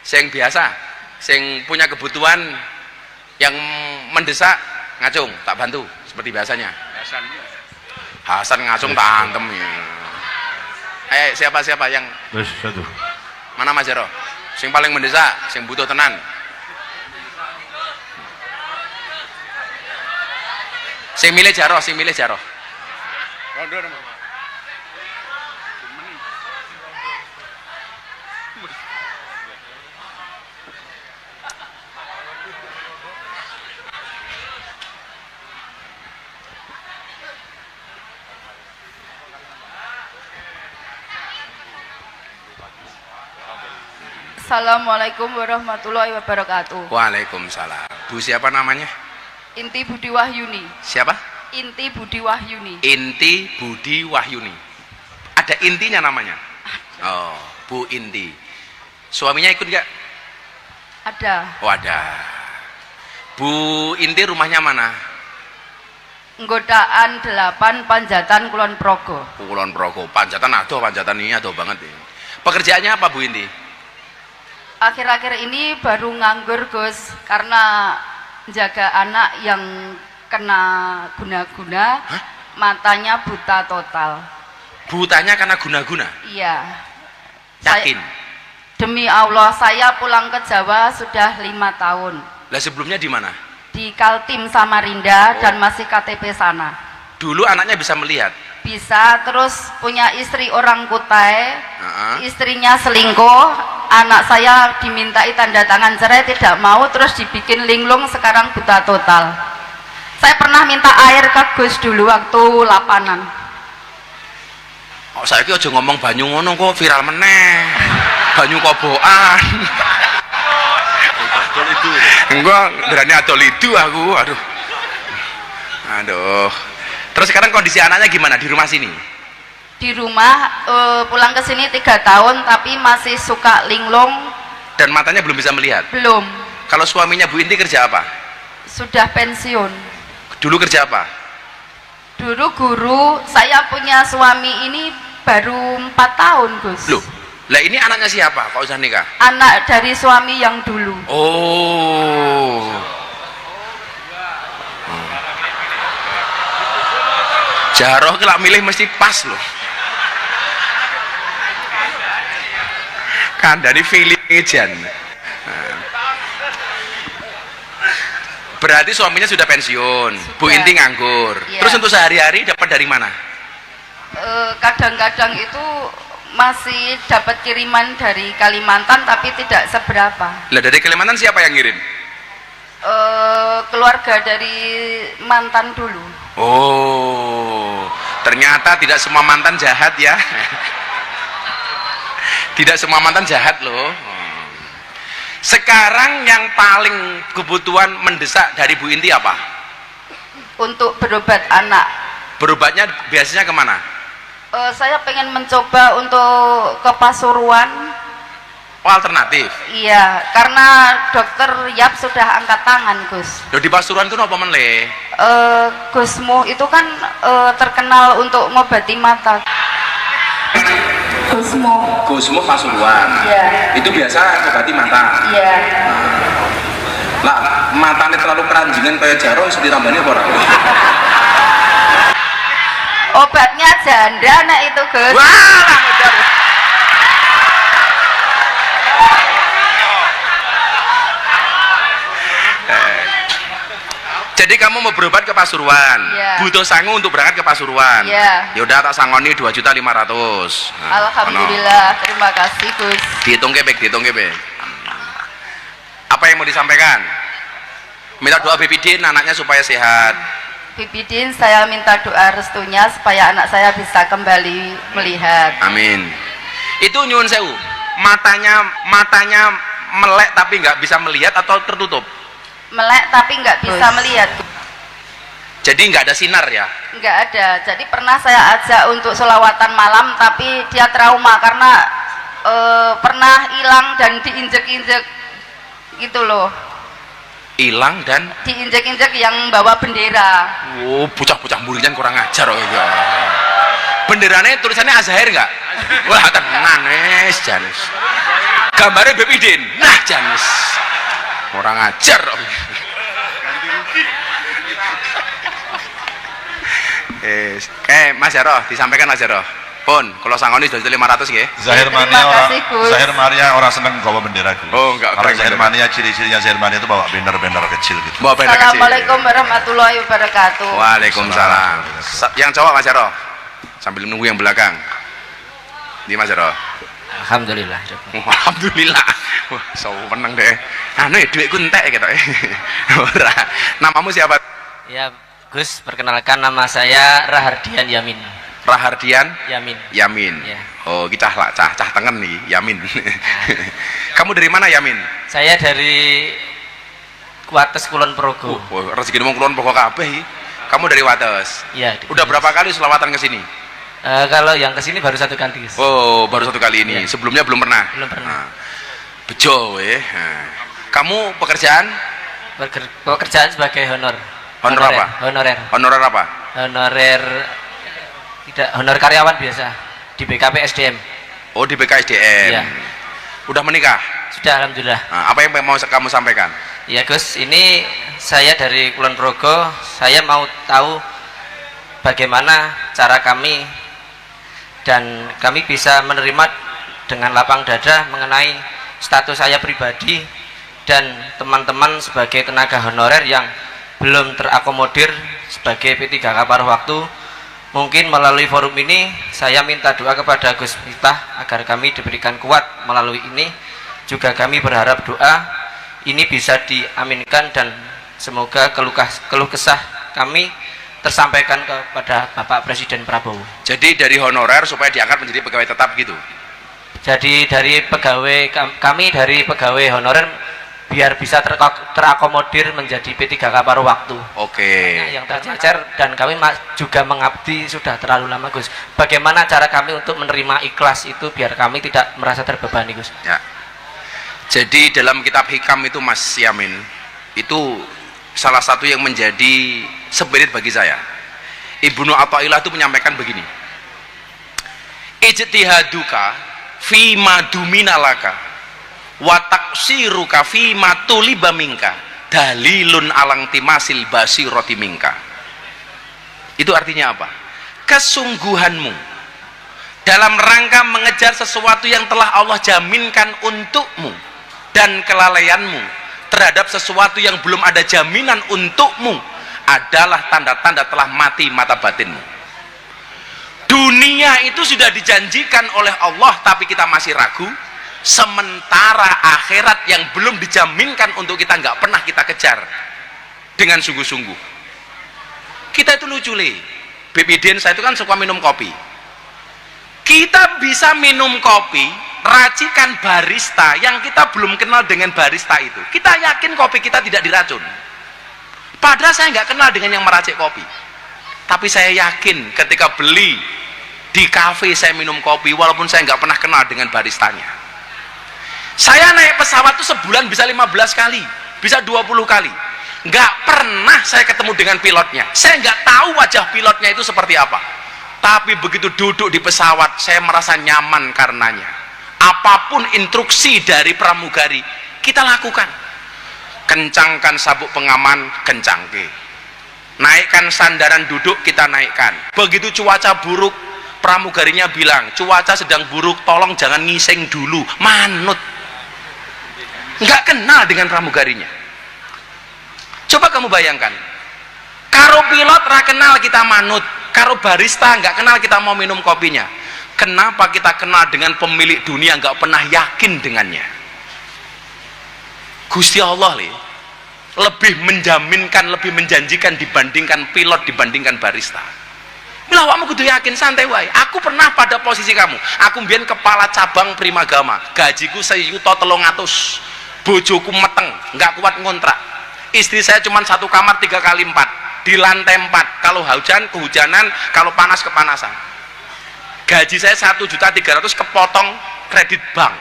Sing biasa, sing punya kebutuhan yang mendesak ngacung, tak bantu seperti biasanya. Hasan ngacung tak antem ya. Siapa yang Terus satu. mana Mas Jaro? Sing paling mendesak, sing butuh tenan. Sing milih Jaro. Rondo nomor. Assalamualaikum warahmatullahi wabarakatuh. Waalaikumsalam. Bu siapa namanya? Inti Budi Wahyuni. Siapa? Inti Budi Wahyuni. Inti Budi Wahyuni. Ada intinya namanya? Oh, Bu Inti. Suaminya ikut nggak? Ada. Oh ada. Bu Inti rumahnya mana? Nggodaan 8 Panjatan Kulon Progo. Kulon Progo. Panjatan ini adoh banget ya. Pekerjaannya apa Bu Inti? Akhir-akhir ini baru nganggur Gus karena jaga anak yang kena guna-guna. Hah? Matanya buta total. Butanya karena guna-guna? Iya. Yakin? Demi Allah saya pulang ke Jawa sudah 5 tahun. Lah sebelumnya di mana? Di Kaltim Samarinda dan masih KTP sana. Dulu anaknya bisa melihat? Bisa, terus punya istri orang Kutai. Istrinya Istrinya selingkuh, anak saya dimintai tanda tangan cerai tidak mau, terus dibikin linglung, sekarang buta total. Saya pernah minta air ke Gus dulu waktu lapanan. Oh, saya aja ngomong banyu ngono kok viral meneh. Banyu kobokan. Adol itu. Enggak, berani adol itu aku. Aduh. Terus sekarang kondisi anaknya gimana di rumah sini? Di rumah pulang ke sini 3 tahun tapi masih suka linglung. Dan matanya belum bisa melihat? Belum. Kalau suaminya Bu Inti kerja apa? Sudah pensiun. Dulu kerja apa? Dulu guru. Saya punya suami ini baru 4 tahun Gus. Loh, lah ini anaknya siapa? Kok usah nikah? Anak dari suami yang dulu. Oh. Jaroh kelak milih mesti pas loh. Kandani feeling jan. Berarti suaminya sudah pensiun, Bu Inti nganggur. Iya. Terus untuk sehari-hari dapat dari mana? Kadang-kadang itu masih dapat kiriman dari Kalimantan tapi tidak seberapa. Lah dari Kalimantan siapa yang ngirim? Keluarga dari mantan dulu. Oh, ternyata tidak semua mantan jahat ya. Tidak semua mantan jahat loh. Sekarang yang paling kebutuhan mendesak dari Bu Inti apa? Untuk berobat anak. Berobatnya biasanya kemana? Saya pengen mencoba untuk ke Pasuruan. Oh, alternatif. Iya, karena dokter Yap sudah angkat tangan, Gus. Loh, di Pasuruan itu apa menle? Gusmu itu kan terkenal untuk ngobati mata. Gusmu Pasuruan. Iya. Itu biasa ngobati mata. Iya. Lah, matanya terlalu keranjingan kayak jaro iso ditambani apa ora? Obatnya janda nek itu, Gus. Wah, modar. Jadi kamu mau berobat ke Pasuruan, Iya. butuh sangu untuk berangkat ke Pasuruan. Iya. Yaudah tak sangoni 2.500.000. Alhamdulillah, terima kasih, Gus. Dihitung kebek, dihitung kebek. Apa yang mau disampaikan? Minta doa Bibidin anaknya supaya sehat. Bibidin, saya minta doa restunya supaya anak saya bisa kembali melihat. Amin. Itu nyuwun sewu. Matanya melek tapi nggak bisa melihat atau tertutup. Melek tapi nggak bisa melihat. Jadi nggak ada sinar ya. Nggak ada. Jadi pernah saya ajak untuk sholawatan malam tapi dia trauma karena pernah hilang dan diinjek-injek gitu loh. Hilang dan Diinjek-injek yang bawa bendera. oh, bocah-bocah muridnya kurang ajar oh ya. Benderanya tulisannya Azhar nggak? Wah tenang Janis. Gambarnya Bebidin. Nah Janis. Kurang ajar. Mas Jaro, disampaikan Mas Jaro. Pun, kalau sangoni 2.500 ya. Zahir Terima Mania kasih, Gus. Zahir Mania orang seneng bawa bendera Gus. Oh, enggak, Kalau keren Zahir bendera. Mania ciri-cirinya Zahir Mania itu bawa bendera-bendera kecil gitu. Bawa bendera kecil. Assalamualaikum warahmatullahi wabarakatuh. Waalaikumsalam. Yang cowok Mas Jaro. Sambil nunggu yang belakang. Di Mas Jaro. Alhamdulillah. Alhamdulillah. Wah, so menang deh. Anu ya duitku entek gitu. Ora. Namamu siapa? Ya, Gus, perkenalkan nama saya Rahardian Yamin. Rahardian Yamin. Yamin. Ya. Oh, kita lah cah tengen nih, Yamin. Kamu dari mana Yamin? Saya dari Wates Kulon Progo. Oh, rezeki mau kulon pokok kabeh iki. Kamu dari Wates. Ya. Udah berapa kali selawatan ke sini? Kalau yang kesini baru satu kali, Gus. Oh, baru satu kali ini. Ya. Sebelumnya belum pernah. Belum pernah. Nah, bejo weh. Nah. Kamu pekerjaan? Pekerjaan sebagai honor. Honor apa? Honorer. Honorer apa? Honorer tidak honor karyawan biasa di BKP SDM. Oh, di BKSDM. Iya. Udah menikah? Sudah, alhamdulillah. Nah, apa yang mau kamu sampaikan? Ya, Gus, ini saya dari Kulon Progo. Saya mau tahu bagaimana cara kami dan kami bisa menerima dengan lapang dada mengenai status saya pribadi dan teman-teman sebagai tenaga honorer yang belum terakomodir sebagai P3K paruh waktu. Mungkin melalui forum ini saya minta doa kepada Gus Miftah agar kami diberikan kuat melalui ini. Juga kami berharap doa ini bisa diaminkan dan semoga keluh kesah kami tersampaikan kepada Bapak Presiden Prabowo. Jadi dari honorer supaya diangkat menjadi pegawai tetap gitu. Jadi dari pegawai kami dari pegawai honorer biar bisa terakomodir menjadi P3K paruh waktu. Oke. Yang tercecer dan kami juga mengabdi sudah terlalu lama, Gus. Bagaimana cara kami untuk menerima ikhlas itu biar kami tidak merasa terbebani, Gus? Ya. Jadi dalam kitab hikam itu Mas Yamin, itu salah satu yang menjadi spirit bagi saya. Ibnu Athaillah itu menyampaikan begini. Ijtihaduka fi maduminalaka wa taqsiruka fi matuliba minka dalilun alang timasil basirati minka. Itu artinya apa? Kesungguhanmu dalam rangka mengejar sesuatu yang telah Allah jaminkan untukmu, dan kelalaianmu terhadap sesuatu yang belum ada jaminan untukmu adalah tanda-tanda telah mati mata batinmu. Dunia itu sudah dijanjikan oleh Allah tapi kita masih ragu, sementara akhirat yang belum dijaminkan untuk kita nggak pernah kita kejar dengan sungguh-sungguh. Kita itu lucu le, Bebiden saya itu kan suka minum kopi. Kita bisa minum kopi racikan barista yang kita belum kenal dengan barista itu. Kita yakin kopi kita tidak diracun. Padahal saya nggak kenal dengan yang meracik kopi. Tapi saya yakin ketika beli di kafe saya minum kopi, walaupun saya nggak pernah kenal dengan baristanya. Saya naik pesawat itu sebulan bisa 15 kali, bisa 20 kali. Nggak pernah saya ketemu dengan pilotnya. Saya nggak tahu wajah pilotnya itu seperti apa. Tapi begitu duduk di pesawat, saya merasa nyaman karenanya. Apapun instruksi dari pramugari, kita lakukan. Kencangkan sabuk pengaman, kencangke. Naikkan sandaran duduk, kita naikkan. Begitu cuaca buruk, pramugarinya bilang, cuaca sedang buruk, tolong jangan ngising dulu. Manut. Nggak kenal dengan pramugarinya. Coba kamu bayangkan, karo pilot ra kenal kita manut, karo barista nggak kenal kita mau minum kopinya. Kenapa kita kenal dengan pemilik dunia nggak pernah yakin dengannya? Gusti Allah lebih menjaminkan, lebih menjanjikan dibandingkan pilot, dibandingkan barista. Bila awakmu kudu yakin, santai wae. Aku pernah pada posisi kamu. Aku mbiyen kepala cabang Primagama, gajiku 1.300.000, bojoku meteng, nggak kuat ngontrak. Istri saya cuma satu kamar 3x4, di lantai 4, kalau hujan kehujanan, kalau panas kepanasan. Gaji saya 1.300.000 kepotong kredit bank.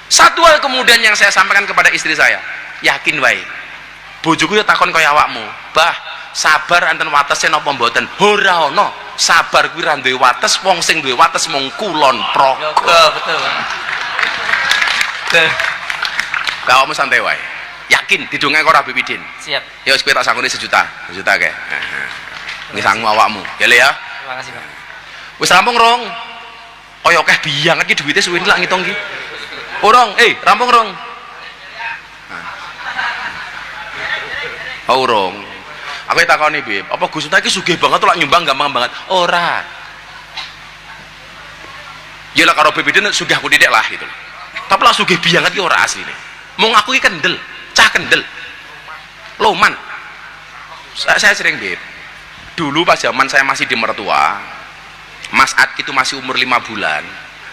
Satu hal kemudian yang saya sampaikan kepada istri saya, yakin wae, bojoku ya takon kaya awakmu, bah sabar anten watese napa mboten? Ora ana, sabar kuwi ra duwe wates, wong sing duwe wates mung kulon praga. Betul. Awakmu santai wae. Yakin didongeng ora Bebiden? Siap. Ya wis kowe tak sangoni sejuta kae. Nggih sangmu awakmu. Ya Le ya. Terima kasih, Pak. Wis rampung rong. Kaya akeh biang iki duwite suwe lak ngitung iki. Urung, rampung rong. Oh, urung. Aku takoni, Beb, apa Gus Miftah iki sugih banget lak nyumbang gampang banget? Ora. Ya lah karo Bebiden sugih aku didik lah gitu. Tapi lah sugih biang iki ora asline. Mung aku iki kendel, cah kendel. Loman. Saya sering, Beb. Dulu pas zaman saya masih di mertua, Mas Ad itu masih umur 5 bulan.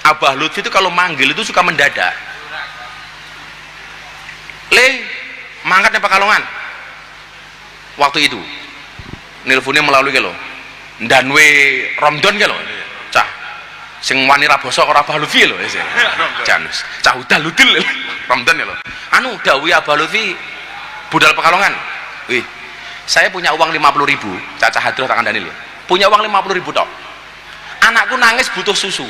Abah Lutfi itu kalau manggil itu suka mendadak. Le, mangkat nih Pekalongan. Waktu itu, nelponnya melalui ke lo, Danwe Romdon ke lo, cah, sing wani raboso ora Abah Lutfi lo, Janus, cah udah ludil, Romdon ya lo. Anu, dawi Abah Lutfi, budal Pekalongan. Wih, saya punya uang 50.000, Caca Hadroh tak kandani lo, punya uang 50.000 tok. Anakku nangis butuh susu.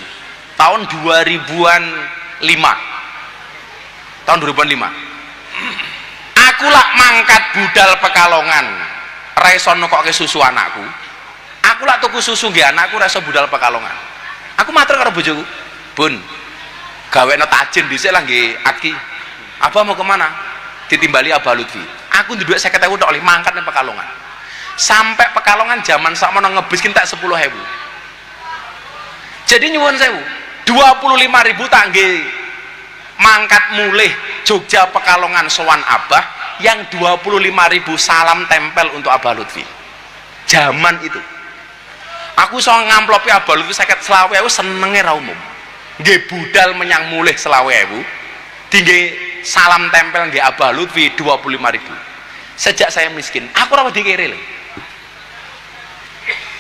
Tahun 2000-an 5. Tahun 2005. Aku lak mangkat budal Pekalongan. Ra iso nekokke susu anakku. Aku lak tuku susu nggih anakku ra iso budal Pekalongan. Aku matur karo bojoku, "Bun, gawekno tajin dhisik lah nggih Aki. Abah mau kemana?" Ditimbali Abah Lutfi. Aku nduwek 50.000 tok oleh mangkat nang Pekalongan. Sampai Pekalongan zaman sakmono ngebis ki tak 10.000. Jadi nyuwun sewu, 25.000 tak nggih mangkat mulih Jogja Pekalongan sowan Abah, yang 25.000 salam tempel untuk Abah Lutfi. Zaman itu aku so ngamplopi Abah Lutfi 50.000 senenge ra umum. Nggih budal menyang mulih 20.000, tinggi salam tempel nggih Abah Lutfi 25.000. Sejak saya miskin, aku ora wedi kere lho.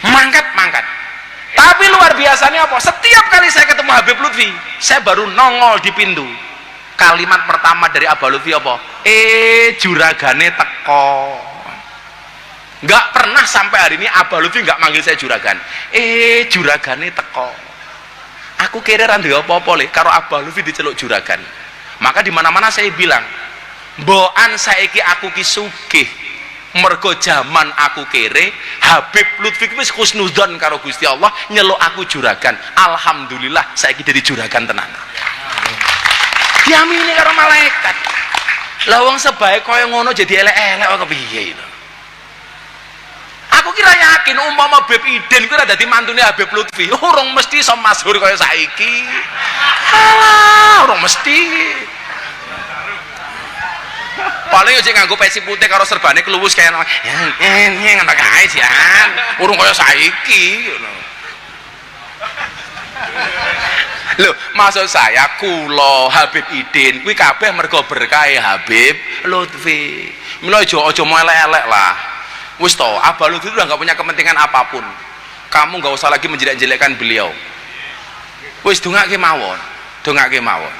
Mangkat. Tapi luar biasanya apa? Setiap kali saya ketemu Habib Lutfi, saya baru nongol di pintu. Kalimat pertama dari Abah Lutfi apa? Juragane teko. Nggak pernah sampai hari ini Abah Lutfi nggak manggil saya juragan. Juragane teko. Aku kira ra ndek apa-apa le karo Abah Lutfi diceluk juragan. Maka di mana-mana saya bilang, "Mbokan saiki aku ki sugih, mergo zaman aku kere Habib Lutfi wis husnudzon karo Gusti Allah nyeluk aku juragan. Alhamdulillah saiki dadi juragan tenan. Diamini karo malaikat. Lah wong sebae kaya ngono jadi elek-elek kok kepiye itu. Aku kira yakin umpama Habib Idin kuwi ora dadi mantune Habib Lutfi, urung mesti iso masyhur kaya saiki. Alah, urung mesti. Paling yo sing nganggo peci putih karo serbane keluwus kaya ngono kae jan. Urung kaya saiki ngono. Lho, maksud saya kula Habib Idin kuwi kabeh mergo berkah Habib Lutfi. Mila aja mau elek-elek lah. Wis to, Abah Lutfi udah nggak punya kepentingan apapun. Kamu nggak usah lagi menjelek-jelekkan beliau. Wis dongake mawon, dongake mawon.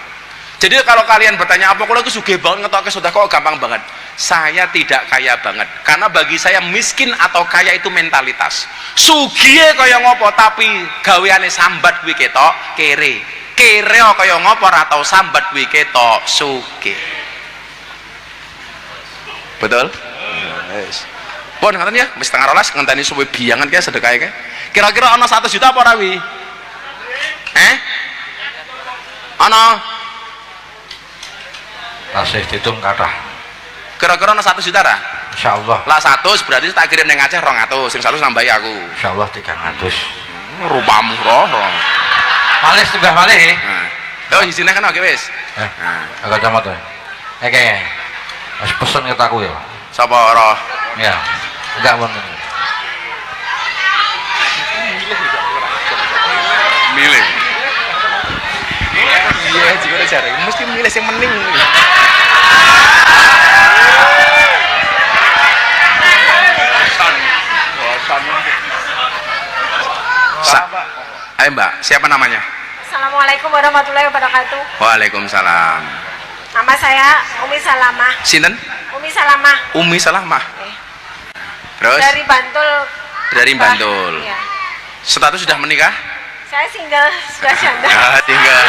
Jadi kalau kalian bertanya apa kalau aku sugih banget ngetoke sedekah kok gampang banget. Saya tidak kaya banget karena bagi saya miskin atau kaya itu mentalitas. Sugih kaya ngopo tapi gaweane sambat kuwi ketok kere. Kere kaya ngopo atau sambat kuwi ketok sugih. Betul? Yes. Pun ngoten ya, wis setengah rolas ngenteni suwe biyangan kae sedekahe kae. Kira-kira ana 100 juta apa ora wi? Ana tasih ditung kathah. kira-kira ana 100 juta ra? Insyaallah. Lah 100 berarti tak kirim ning Aceh 200, sing 100 nambahi aku. Insyaallah 300. Rupamu roh. Malih tunggah malih. Nah. Yo isine kan oke wis. Agak camat ya. Oke. Wis pesen ket aku ya. Sapa roh? Ya. Enggak wong. Milih. Iya, jika ada cara, mesti milih yang mending. Ayo Mbak, siapa namanya? Assalamualaikum warahmatullahi wabarakatuh. Waalaikumsalam. Nama saya Umi Salamah. Sinten? Umi Salamah. Umi Salamah. Terus? Dari Bantul. Dari Bantul. Iya. Status sudah menikah? Saya single, sudah janda. Ah, tinggal.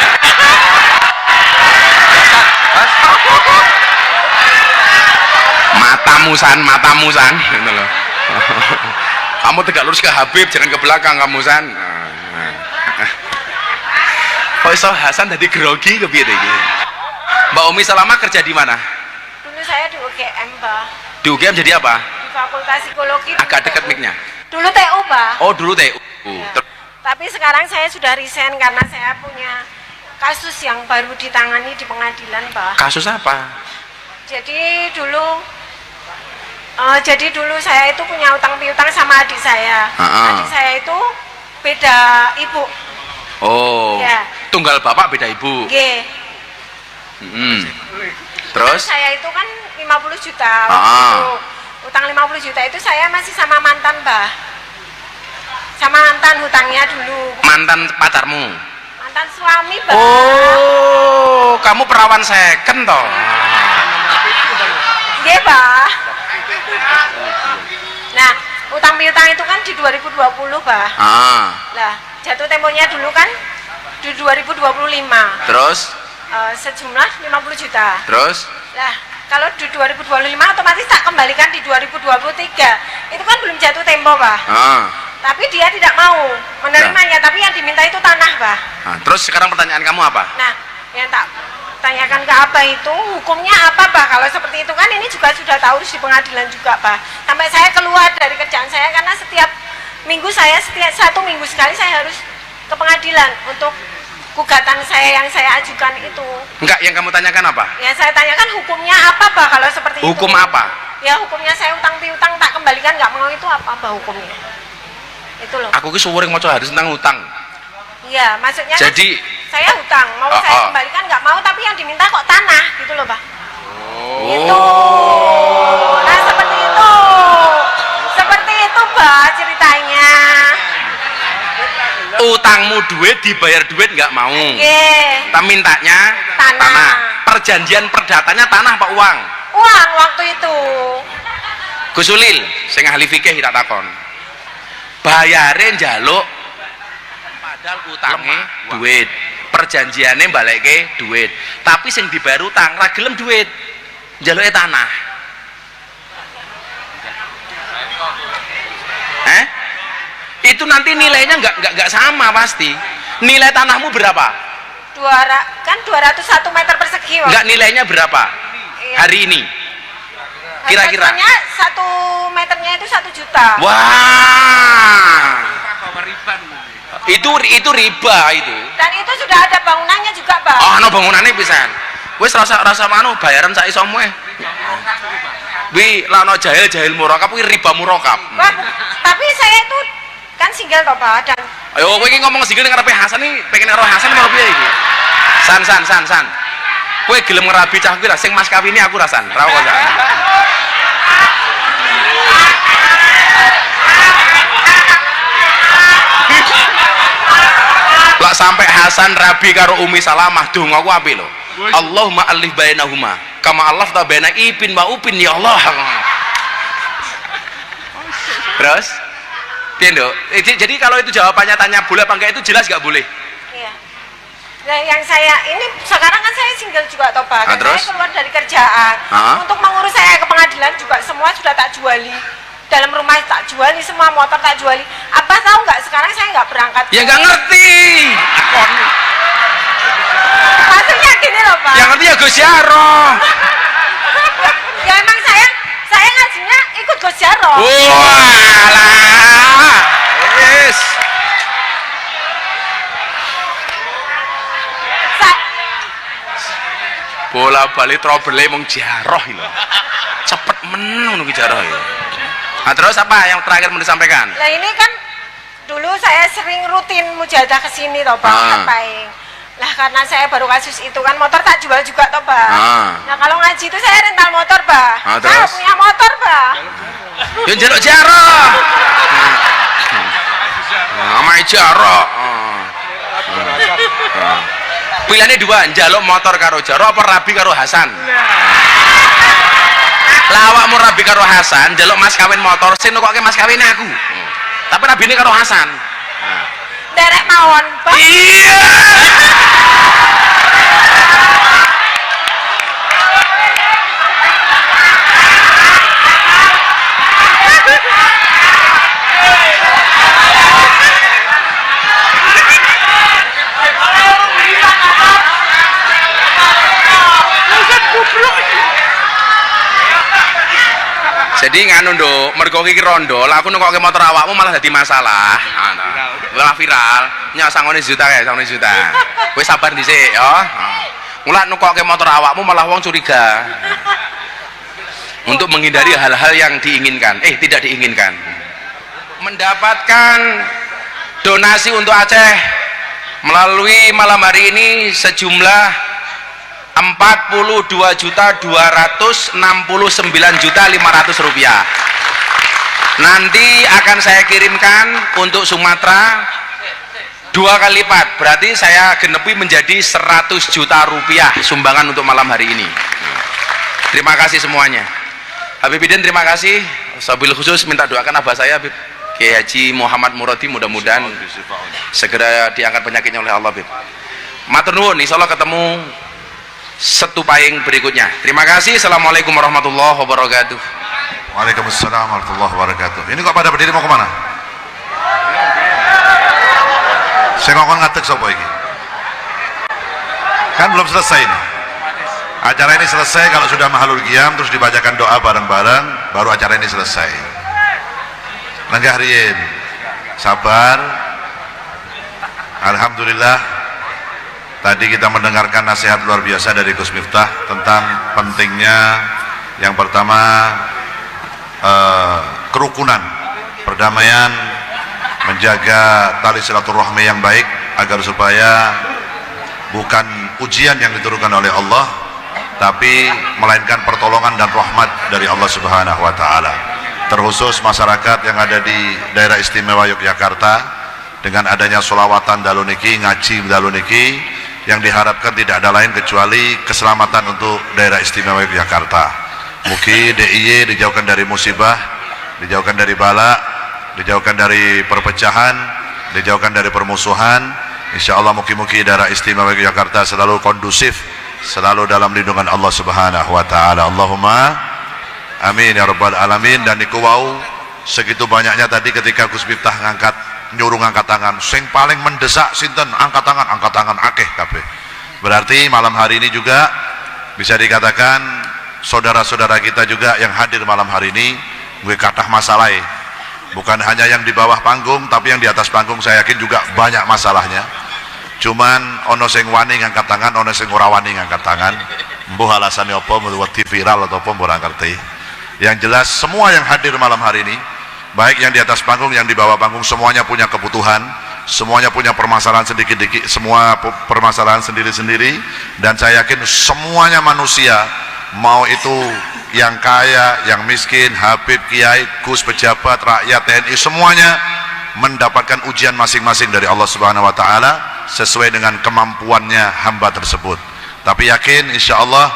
Matamu san, gitu loh. Kamu tegak lurus ke Habib, jangan ke belakang kamu san. Kok iso Hasan tadi grogi ke piye iki? Mbak Umi Salamah kerja di mana? Dulu saya di UGM, Mbak. Di UGM jadi apa? Di Fakultas Psikologi. Agak dekat mic-nya. Dulu TU, Mbak. Oh, dulu TU. Ya. Tapi sekarang saya sudah resign karena saya punya kasus yang baru ditangani di pengadilan, Mbak. Kasus apa? Jadi dulu saya itu punya utang piutang sama adik saya. Adik saya itu beda ibu. Oh. Ya. Tunggal bapak beda ibu. G. Terus? Saya itu kan 50 juta waktu itu. Utang 50 juta itu saya masih sama mantan, Mbah. Sama mantan hutangnya dulu. Mantan pacarmu? Mantan suami, Mbah. Oh, kamu perawan second toh? Iya, Mbah. Nah, utang piutang itu kan di 2020, Mbah. Lah, jatuh temponya dulu kan di 2025. Terus? Sejumlah 50 juta. Terus? Lah, kalau di 2025 otomatis tak kembalikan di 2023. Itu kan belum jatuh tempo, Pak. Tapi dia tidak mau menerimanya, tapi yang diminta itu tanah, Pak. Terus sekarang pertanyaan kamu apa? Nah, yang tak tanyakan ke Abah itu hukumnya apa, Pak? Kalau seperti itu kan ini juga sudah tahu di pengadilan juga, Pak. Sampai saya keluar dari kerjaan saya karena setiap minggu setiap 1 minggu sekali saya harus ke pengadilan untuk gugatan saya yang saya ajukan itu. Enggak, yang kamu tanyakan apa? Yang saya tanyakan hukumnya apa, Pak, kalau seperti itu? Hukum apa? Ya hukumnya saya utang piutang tak kembalikan nggak mau itu apa hukumnya? Itu loh. Aku ki suwering maca hadis tentang utang. Iya, maksudnya Jadi kan saya utang, mau saya kembalikan nggak mau, tapi yang diminta kok tanah gitu loh, Pak. Itu. Nah, seperti itu. Seperti itu, Pak, ceritanya. Utangmu duit dibayar duit nggak mau. Nggih. Mintanya Tanah. Perjanjian perdatanya tanah apa uang? Uang waktu itu. Gus Ulil, sing ahli fikih tak takon. Bayare njaluk padahal utange duit. Perjanjiannya balekke duit. Tapi sing dibayar utang ra gelem duit. Njaluke tanah. itu nanti nilainya nggak sama pasti. Nilai tanahmu berapa? 201 meter persegi. Nggak, nilainya berapa Iya. hari ini? Kira-kira? Harganya 1 meternya itu 1 juta. Wah, itu riba itu. Dan itu sudah ada bangunannya juga, Pak. Oh, no bangunannya pisan. Wis rasa manu bayaran sak isomu wi lano jahil murakab kuwi riba murakab. Pak, tapi saya itu kan single toh, Pak, dan Ayo kowe iki ngomong single ning ngarepe Hasan iki, pengen karo Hasan mau piye iki? San. Kowe gelem ngerabi cah kuwi ra sing mas kawine aku rasan. Ra kok sak. Lah sampai Hasan rabi karo Umi Salamah dongaku apik lho. Allahumma alif bainahuma kama allafta baina ibin wa upin ya Allah. Terus piye, Nduk? Jadi kalau itu jawabannya tanya boleh apa enggak itu jelas enggak boleh? iya. Nah, yang saya ini sekarang kan saya single juga toh, Pak. Dan terus? saya keluar dari kerjaan. Untuk mengurus saya ke pengadilan juga semua sudah tak juali. Dalam rumah tak juali, semua motor tak juali. Apa tahu nggak sekarang saya nggak berangkat? Ya nggak ngerti. Maksudnya gini loh, Pak. Yang ngerti ya Gus Jaro. Ya emang saya ngajinya ikut Gus Jaro. Walah. Yes. Bola balik trouble mong Jaroh lho. Cepet men ngono ki Jaroh ya. Nah, terus apa yang terakhir mau disampaikan? Nah ini kan dulu saya sering rutin mujahadah ke sini toh, Pak, ngapain? Lah karena saya baru kasus itu kan motor tak jual juga toh, Pak. Nah kalau ngaji itu saya rental motor, Pak. Saya punya motor, Pak. Yang Jaroh Jaroh. Nama Jaroh. Pilihannya dua, njaluk motor karo Jaroh apa rabi karo Hasan? Lawakmu rabi karo Hasan, njaluk mas kawin motor, sing nukokke mas kawine aku. Tapi rabine karo Hasan. Derek mawon, Pak. Iya. Jadi nganu nduk, mergo iki rondo, lah aku nukokke motor awakmu malah dadi masalah. Malah viral. Nyak sangone juta kae, sangone juta. Kowe sabar dhisik ya. Mulak nukokke motor awakmu malah wong curiga. Untuk menghindari hal-hal yang diinginkan, tidak diinginkan. Mendapatkan donasi untuk Aceh melalui malam hari ini sejumlah 42.269.500 rupiah. Nanti akan saya kirimkan untuk Sumatera 2 kali lipat, berarti saya genepi menjadi 100 juta rupiah sumbangan untuk malam hari ini. Terima kasih semuanya. Habibidin terima kasih. Wabil khusus minta doakan abah saya Habib Kiai Haji Muhammad Muradi, mudah-mudahan segera diangkat penyakitnya oleh Allah, Habib. Matur nuwun, insyaallah ketemu Setu Paying berikutnya. Terima kasih. Assalamualaikum warahmatullahi wabarakatuh. Waalaikumsalam warahmatullahi wabarakatuh. Ini kok pada berdiri mau kemana? Saya ngomong ngatek sopo ini. Kan belum selesai ini. Acara ini selesai kalau sudah mahalul qiyam terus dibacakan doa bareng-bareng, baru acara ini selesai. Lenggah riyin. Sabar. Alhamdulillah. Tadi kita mendengarkan nasihat luar biasa dari Gus Miftah tentang pentingnya yang pertama kerukunan, perdamaian, menjaga tali silaturahmi yang baik agar supaya bukan ujian yang diturunkan oleh Allah tapi melainkan pertolongan dan rahmat dari Allah Subhanahu wa taala. Terkhusus masyarakat yang ada di daerah istimewa Yogyakarta dengan adanya sholawatan dalu niki, ngaji dalu niki, yang diharapkan tidak ada lain kecuali keselamatan untuk daerah istimewa Yogyakarta. Mugi DIY dijauhkan dari musibah, dijauhkan dari bala, dijauhkan dari perpecahan, dijauhkan dari permusuhan. Insya Allah mugi-mugi daerah istimewa Yogyakarta selalu kondusif, selalu dalam lindungan Allah Subhanahu wa taala. Allahumma amin ya rabbal alamin. Dan niku wau segitu banyaknya tadi ketika Gus Miftah ngangkat nyuruh angkat tangan. Sing paling mendesak sinten? Angkat tangan akeh kabeh. Berarti malam hari ini juga bisa dikatakan saudara-saudara kita juga yang hadir malam hari ini gue kathah masalah, bukan hanya yang di bawah panggung tapi yang di atas panggung saya yakin juga banyak masalahnya. Cuman ono sing wani ngangkat tangan, ono sing ora wani ngangkat tangan. Mbuh alasane apa, wedi viral atau apa ora ngerti. Yang jelas semua yang hadir malam hari ini, baik yang di atas panggung yang di bawah panggung, semuanya punya kebutuhan, semuanya punya permasalahan sedikit-sedikit, semua permasalahan sendiri-sendiri, dan saya yakin semuanya manusia, mau itu yang kaya, yang miskin, habib, kiai, gus, pejabat, rakyat, TNI, semuanya mendapatkan ujian masing-masing dari Allah Subhanahu wa taala sesuai dengan kemampuannya hamba tersebut. Tapi yakin insya Allah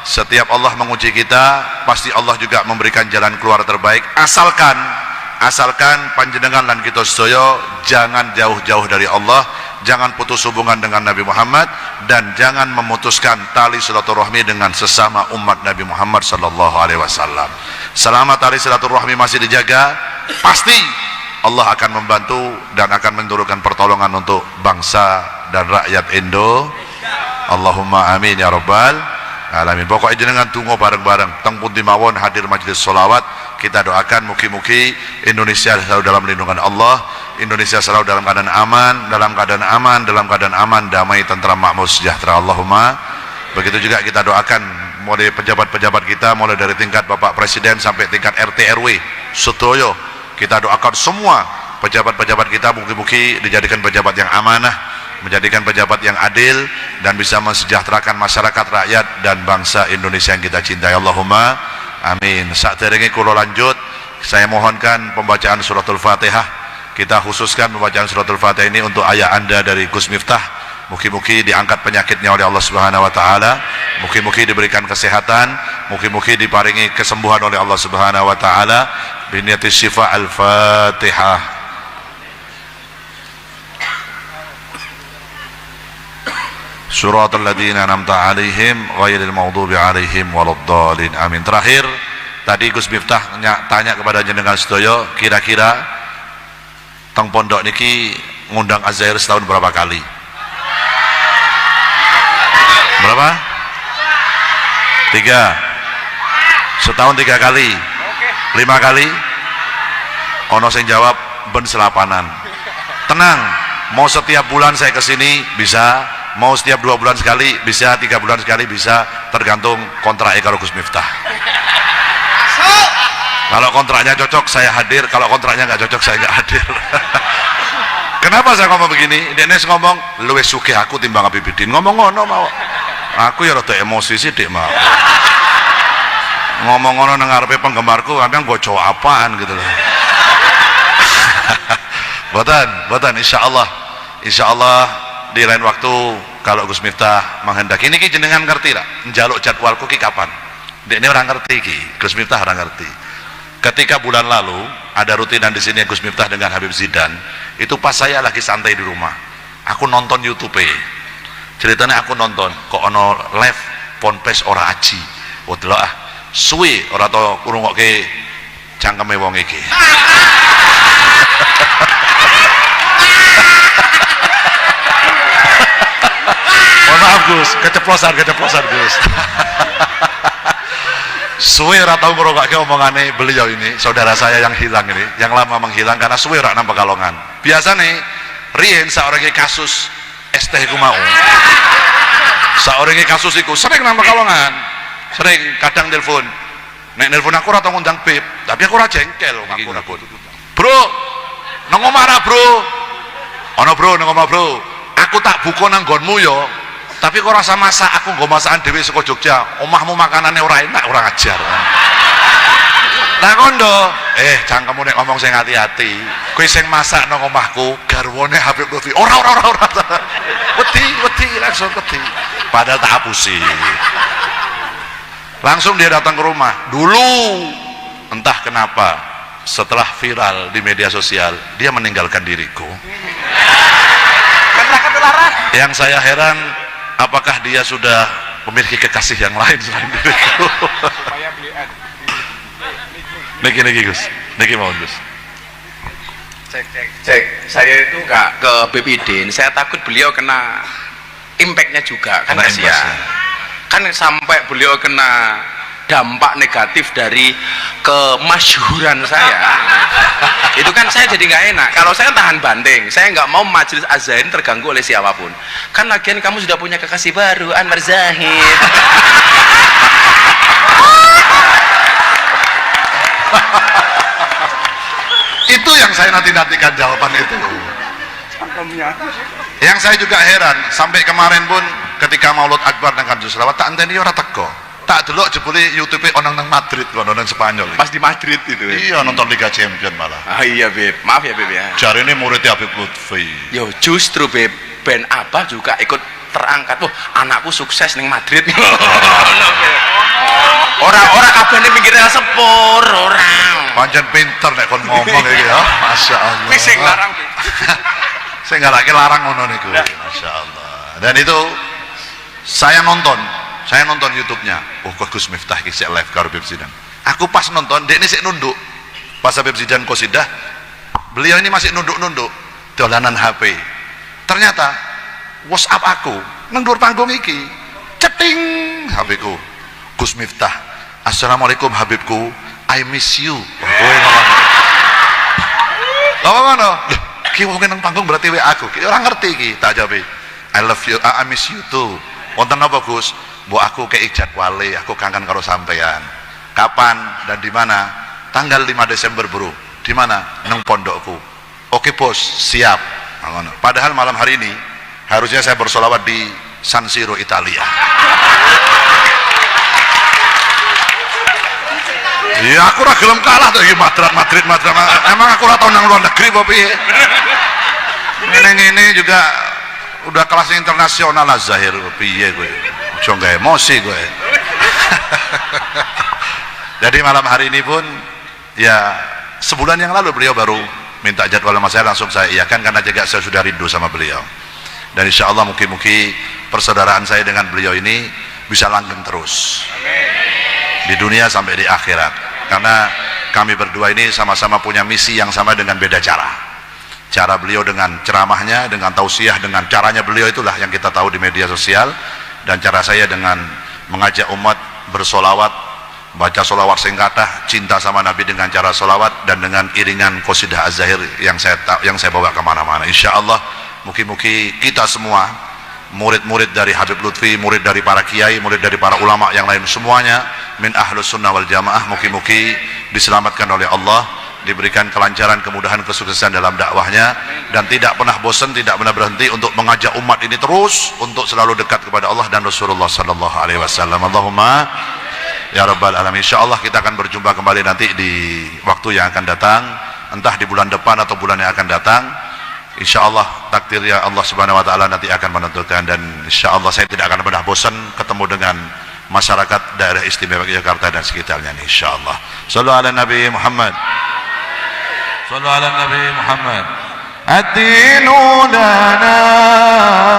setiap Allah menguji kita, pasti Allah juga memberikan jalan keluar terbaik, asalkan panjenengan lan kita sedaya jangan jauh-jauh dari Allah, jangan putus hubungan dengan Nabi Muhammad, dan jangan memutuskan tali silaturahmi dengan sesama umat Nabi Muhammad sallallahu alaihi wasallam. Selama tali silaturahmi masih dijaga, pasti Allah akan membantu dan akan menurunkan pertolongan untuk bangsa dan rakyat Indo. Allahumma amin ya rabbal alamin. Pokoknya jenengan tunggu bareng-bareng teng pundi mawon hadir majelis sholawat, kita doakan mugi-mugi Indonesia selalu dalam lindungan Allah, Indonesia selalu dalam keadaan aman, damai, tentram, makmur, sejahtera. Allahumma. Begitu juga kita doakan mulai pejabat-pejabat kita, mulai dari tingkat Bapak Presiden sampai tingkat RT RW sedoyo, kita doakan semua pejabat-pejabat kita mugi-mugi dijadikan pejabat yang amanah, menjadikan pejabat yang adil, dan bisa mensejahterakan masyarakat, rakyat, dan bangsa Indonesia yang kita cintai. Allahumma amin. Saderenge kula lanjut, saya mohonkan pembacaan suratul Fatihah. Kita khususkan pembacaan suratul Fatihah ini untuk ayah anda dari Gus Miftah. Mugi-mugi diangkat penyakitnya oleh Allah Subhanahu wa taala, mugi-mugi diberikan kesehatan, mugi-mugi diparingi kesembuhan oleh Allah Subhanahu wa taala. Biniyati syifa. Al-Fatihah. Suratul ladzina an'amta 'alaihim ghairil maghdubi 'alaihim waladdallin. Amin. Terakhir tadi Gus Miftah tanya kepada jenengan sedaya, kira-kira teng pondok niki ngundang Azair setahun berapa kali? Berapa? 3. Setahun 3 kali. 5 kali? Ono sing jawab ben selapanan. Tenang, mau setiap bulan saya kesini bisa, mau setiap 2 bulan sekali bisa, 3 bulan sekali bisa, tergantung kontraknya karo Gus Miftah. Kalau kontraknya cocok saya hadir, kalau kontraknya nggak cocok saya nggak hadir. Kenapa saya ngomong begini? Dennis ngomong luwes sugih aku timbang Habib Bidin, ngomong ngono mau. Aku ya rada emosi sithik mau. Ngomong ngono nang ngarepe penggemarku, kadang bocor apaan gitu loh. Boten insyaallah di lain waktu kalau Gus Miftah menghendaki. Ini jenengan ngerti lah njaluk jadwalku ki kapan? Dekne orang ngerti ki, Gus Miftah orang ngerti. Ketika bulan lalu ada rutinan di sini Gus Miftah dengan Habib Zidan, itu pas saya lagi santai di rumah, aku nonton YouTube. Ceritanya aku nonton kok ono live ponpes ora aji. Oh delok ah, suwe ora to ngrungokke cangkeme wong iki. Mohon maaf Gus, keceplosan Gus. Suwe ora tau ngrungokke omongane beliau ini, saudara saya yang hilang ini, yang lama menghilang karena suwe ora nang Pekalongan. Biasane riyen saorenge kasus ST iku mau. Saorenge kasus iku sering nang Pekalongan. Sering kadang telepon. Nek nelpon aku ora tau ngundang Beb, tapi aku ora jengkel iki ngundang. Bro, nang omah ra, Bro. Ana Bro, nang omah Bro. Aku tak buka nang nggonmu yo. Tapi kok rasa masak, aku nggo masakan dhewe saka Jogja. Omahmu makanannya ora enak, ora ngajar. Lah kondo, cangkemmu nek ngomong sing hati-hati. Kowe sing masak nang omahku garwane Habib Lutfi. Ora. Wedi langsung wedi. Padahal tak hapusi. Langsung dia datang ke rumah. Dulu entah kenapa setelah viral di media sosial, dia meninggalkan diriku. Yang saya heran, apakah dia sudah memiliki kekasih yang lain selain diriku? Niki Gus, niki mau Gus. Cek, saya itu nggak ke BPD, saya takut beliau kena impactnya juga, kan Kena kasihan. imbasnya. Kan sampai beliau kena dampak negatif dari kemasyhuran saya. Itu kan saya jadi nggak enak. Kalau saya tahan banting, saya nggak mau majelis Az-Zahir terganggu oleh siapapun. Kan lagian kamu sudah punya kekasih baru, Anwar Zahid. Itu yang saya nantikan jawaban itu. Yang saya juga heran, sampai kemarin pun ketika Maulud Akbar dengan juz selawat tak anteni ora teko. Tak delok jebule YouTube onang nang Madrid kok nang Spanyol. Pas di Madrid itu. Iya, nonton Liga Champion malah. Ah iya Beb, maaf ya Beb ya. Jari ini muridnya Habib Lutfi. Yo justru Beb, Ben Abah juga ikut terangkat. Wah, anakku sukses ning Madrid. Orang kabeh ning pinggir rel sepur, orang. Pancen pinter nek kon ngomong iki ya. Masya Allah. Wis sing larang. Saya nggak lagi larang ngono niku. Masya Allah. Dan itu saya nonton YouTube-nya. Oh, kok Gus Miftah iki sik live karo Habib Zidan. Aku pas nonton, dia ini sik nunduk. Pas Habib Zidan qasidah, beliau ini masih nunduk-nunduk dolanan HP. Ternyata WhatsApp aku nang dhuwur panggung iki. Ceting HP-ku. Gus Miftah. Assalamualaikum Habibku. I miss you. Lama mana? Ki wong nang panggung berarti WA aku. Ki ora ngerti ki. Tak jawab. I love you. I miss you too. Wonten apa Gus? Mbok aku kei jadwale, aku kangen karo sampean. Kapan dan di mana? Tanggal 5 Desember, Bro. Di mana? Nang pondokku. Oke, Bos, siap. Ngono. Padahal malam hari ini harusnya saya bersolawat di San Siro, Italia. Iya, aku ora gelem kalah tuh iki Madrid. Emang aku ora tau nang luar negeri apa piye? Ngene juga udah kelas internasional lah Zahir piye kowe. Aja gawe emosi kowe. Jadi malam hari ini pun ya sebulan yang lalu beliau baru minta jadwal sama saya, langsung saya iyakan karena juga saya sudah rindu sama beliau. Dan insya Allah mungkin persaudaraan saya dengan beliau ini bisa langgeng terus. Di dunia sampai di akhirat. Karena kami berdua ini sama-sama punya misi yang sama dengan beda cara. Cara beliau dengan ceramahnya, dengan tausiah, dengan caranya beliau itulah yang kita tahu di media sosial. Dan cara saya dengan mengajak umat bersolawat, baca solawat singkatah, cinta sama Nabi dengan cara solawat, dan dengan iringan qasidah Az-Zahir yang saya bawa kemana-mana. Insya Allah mungkin kita semua, murid-murid dari Habib Lutfi, murid dari para kiai, murid dari para ulama yang lain, semuanya min ahlus sunnah wal jamaah, mungkin diselamatkan oleh Allah, diberikan kelancaran, kemudahan, kesuksesan dalam dakwahnya, dan tidak pernah bosan, tidak pernah berhenti untuk mengajak umat ini terus untuk selalu dekat kepada Allah dan Rasulullah sallallahu alaihi wasallam. Allahumma ya rabbal alamin. Insyaallah kita akan berjumpa kembali nanti di waktu yang akan datang, entah di bulan depan atau bulan yang akan datang. Insyaallah takdirnya Allah subhanahu wa ta'ala nanti akan menentukan, dan insyaallah saya tidak akan pernah bosan ketemu dengan masyarakat daerah istimewa Jakarta dan sekitarnya, insyaallah. Sallu ala Nabi Muhammad. Sallu ala Nabi Muhammad. Ad-dinu lana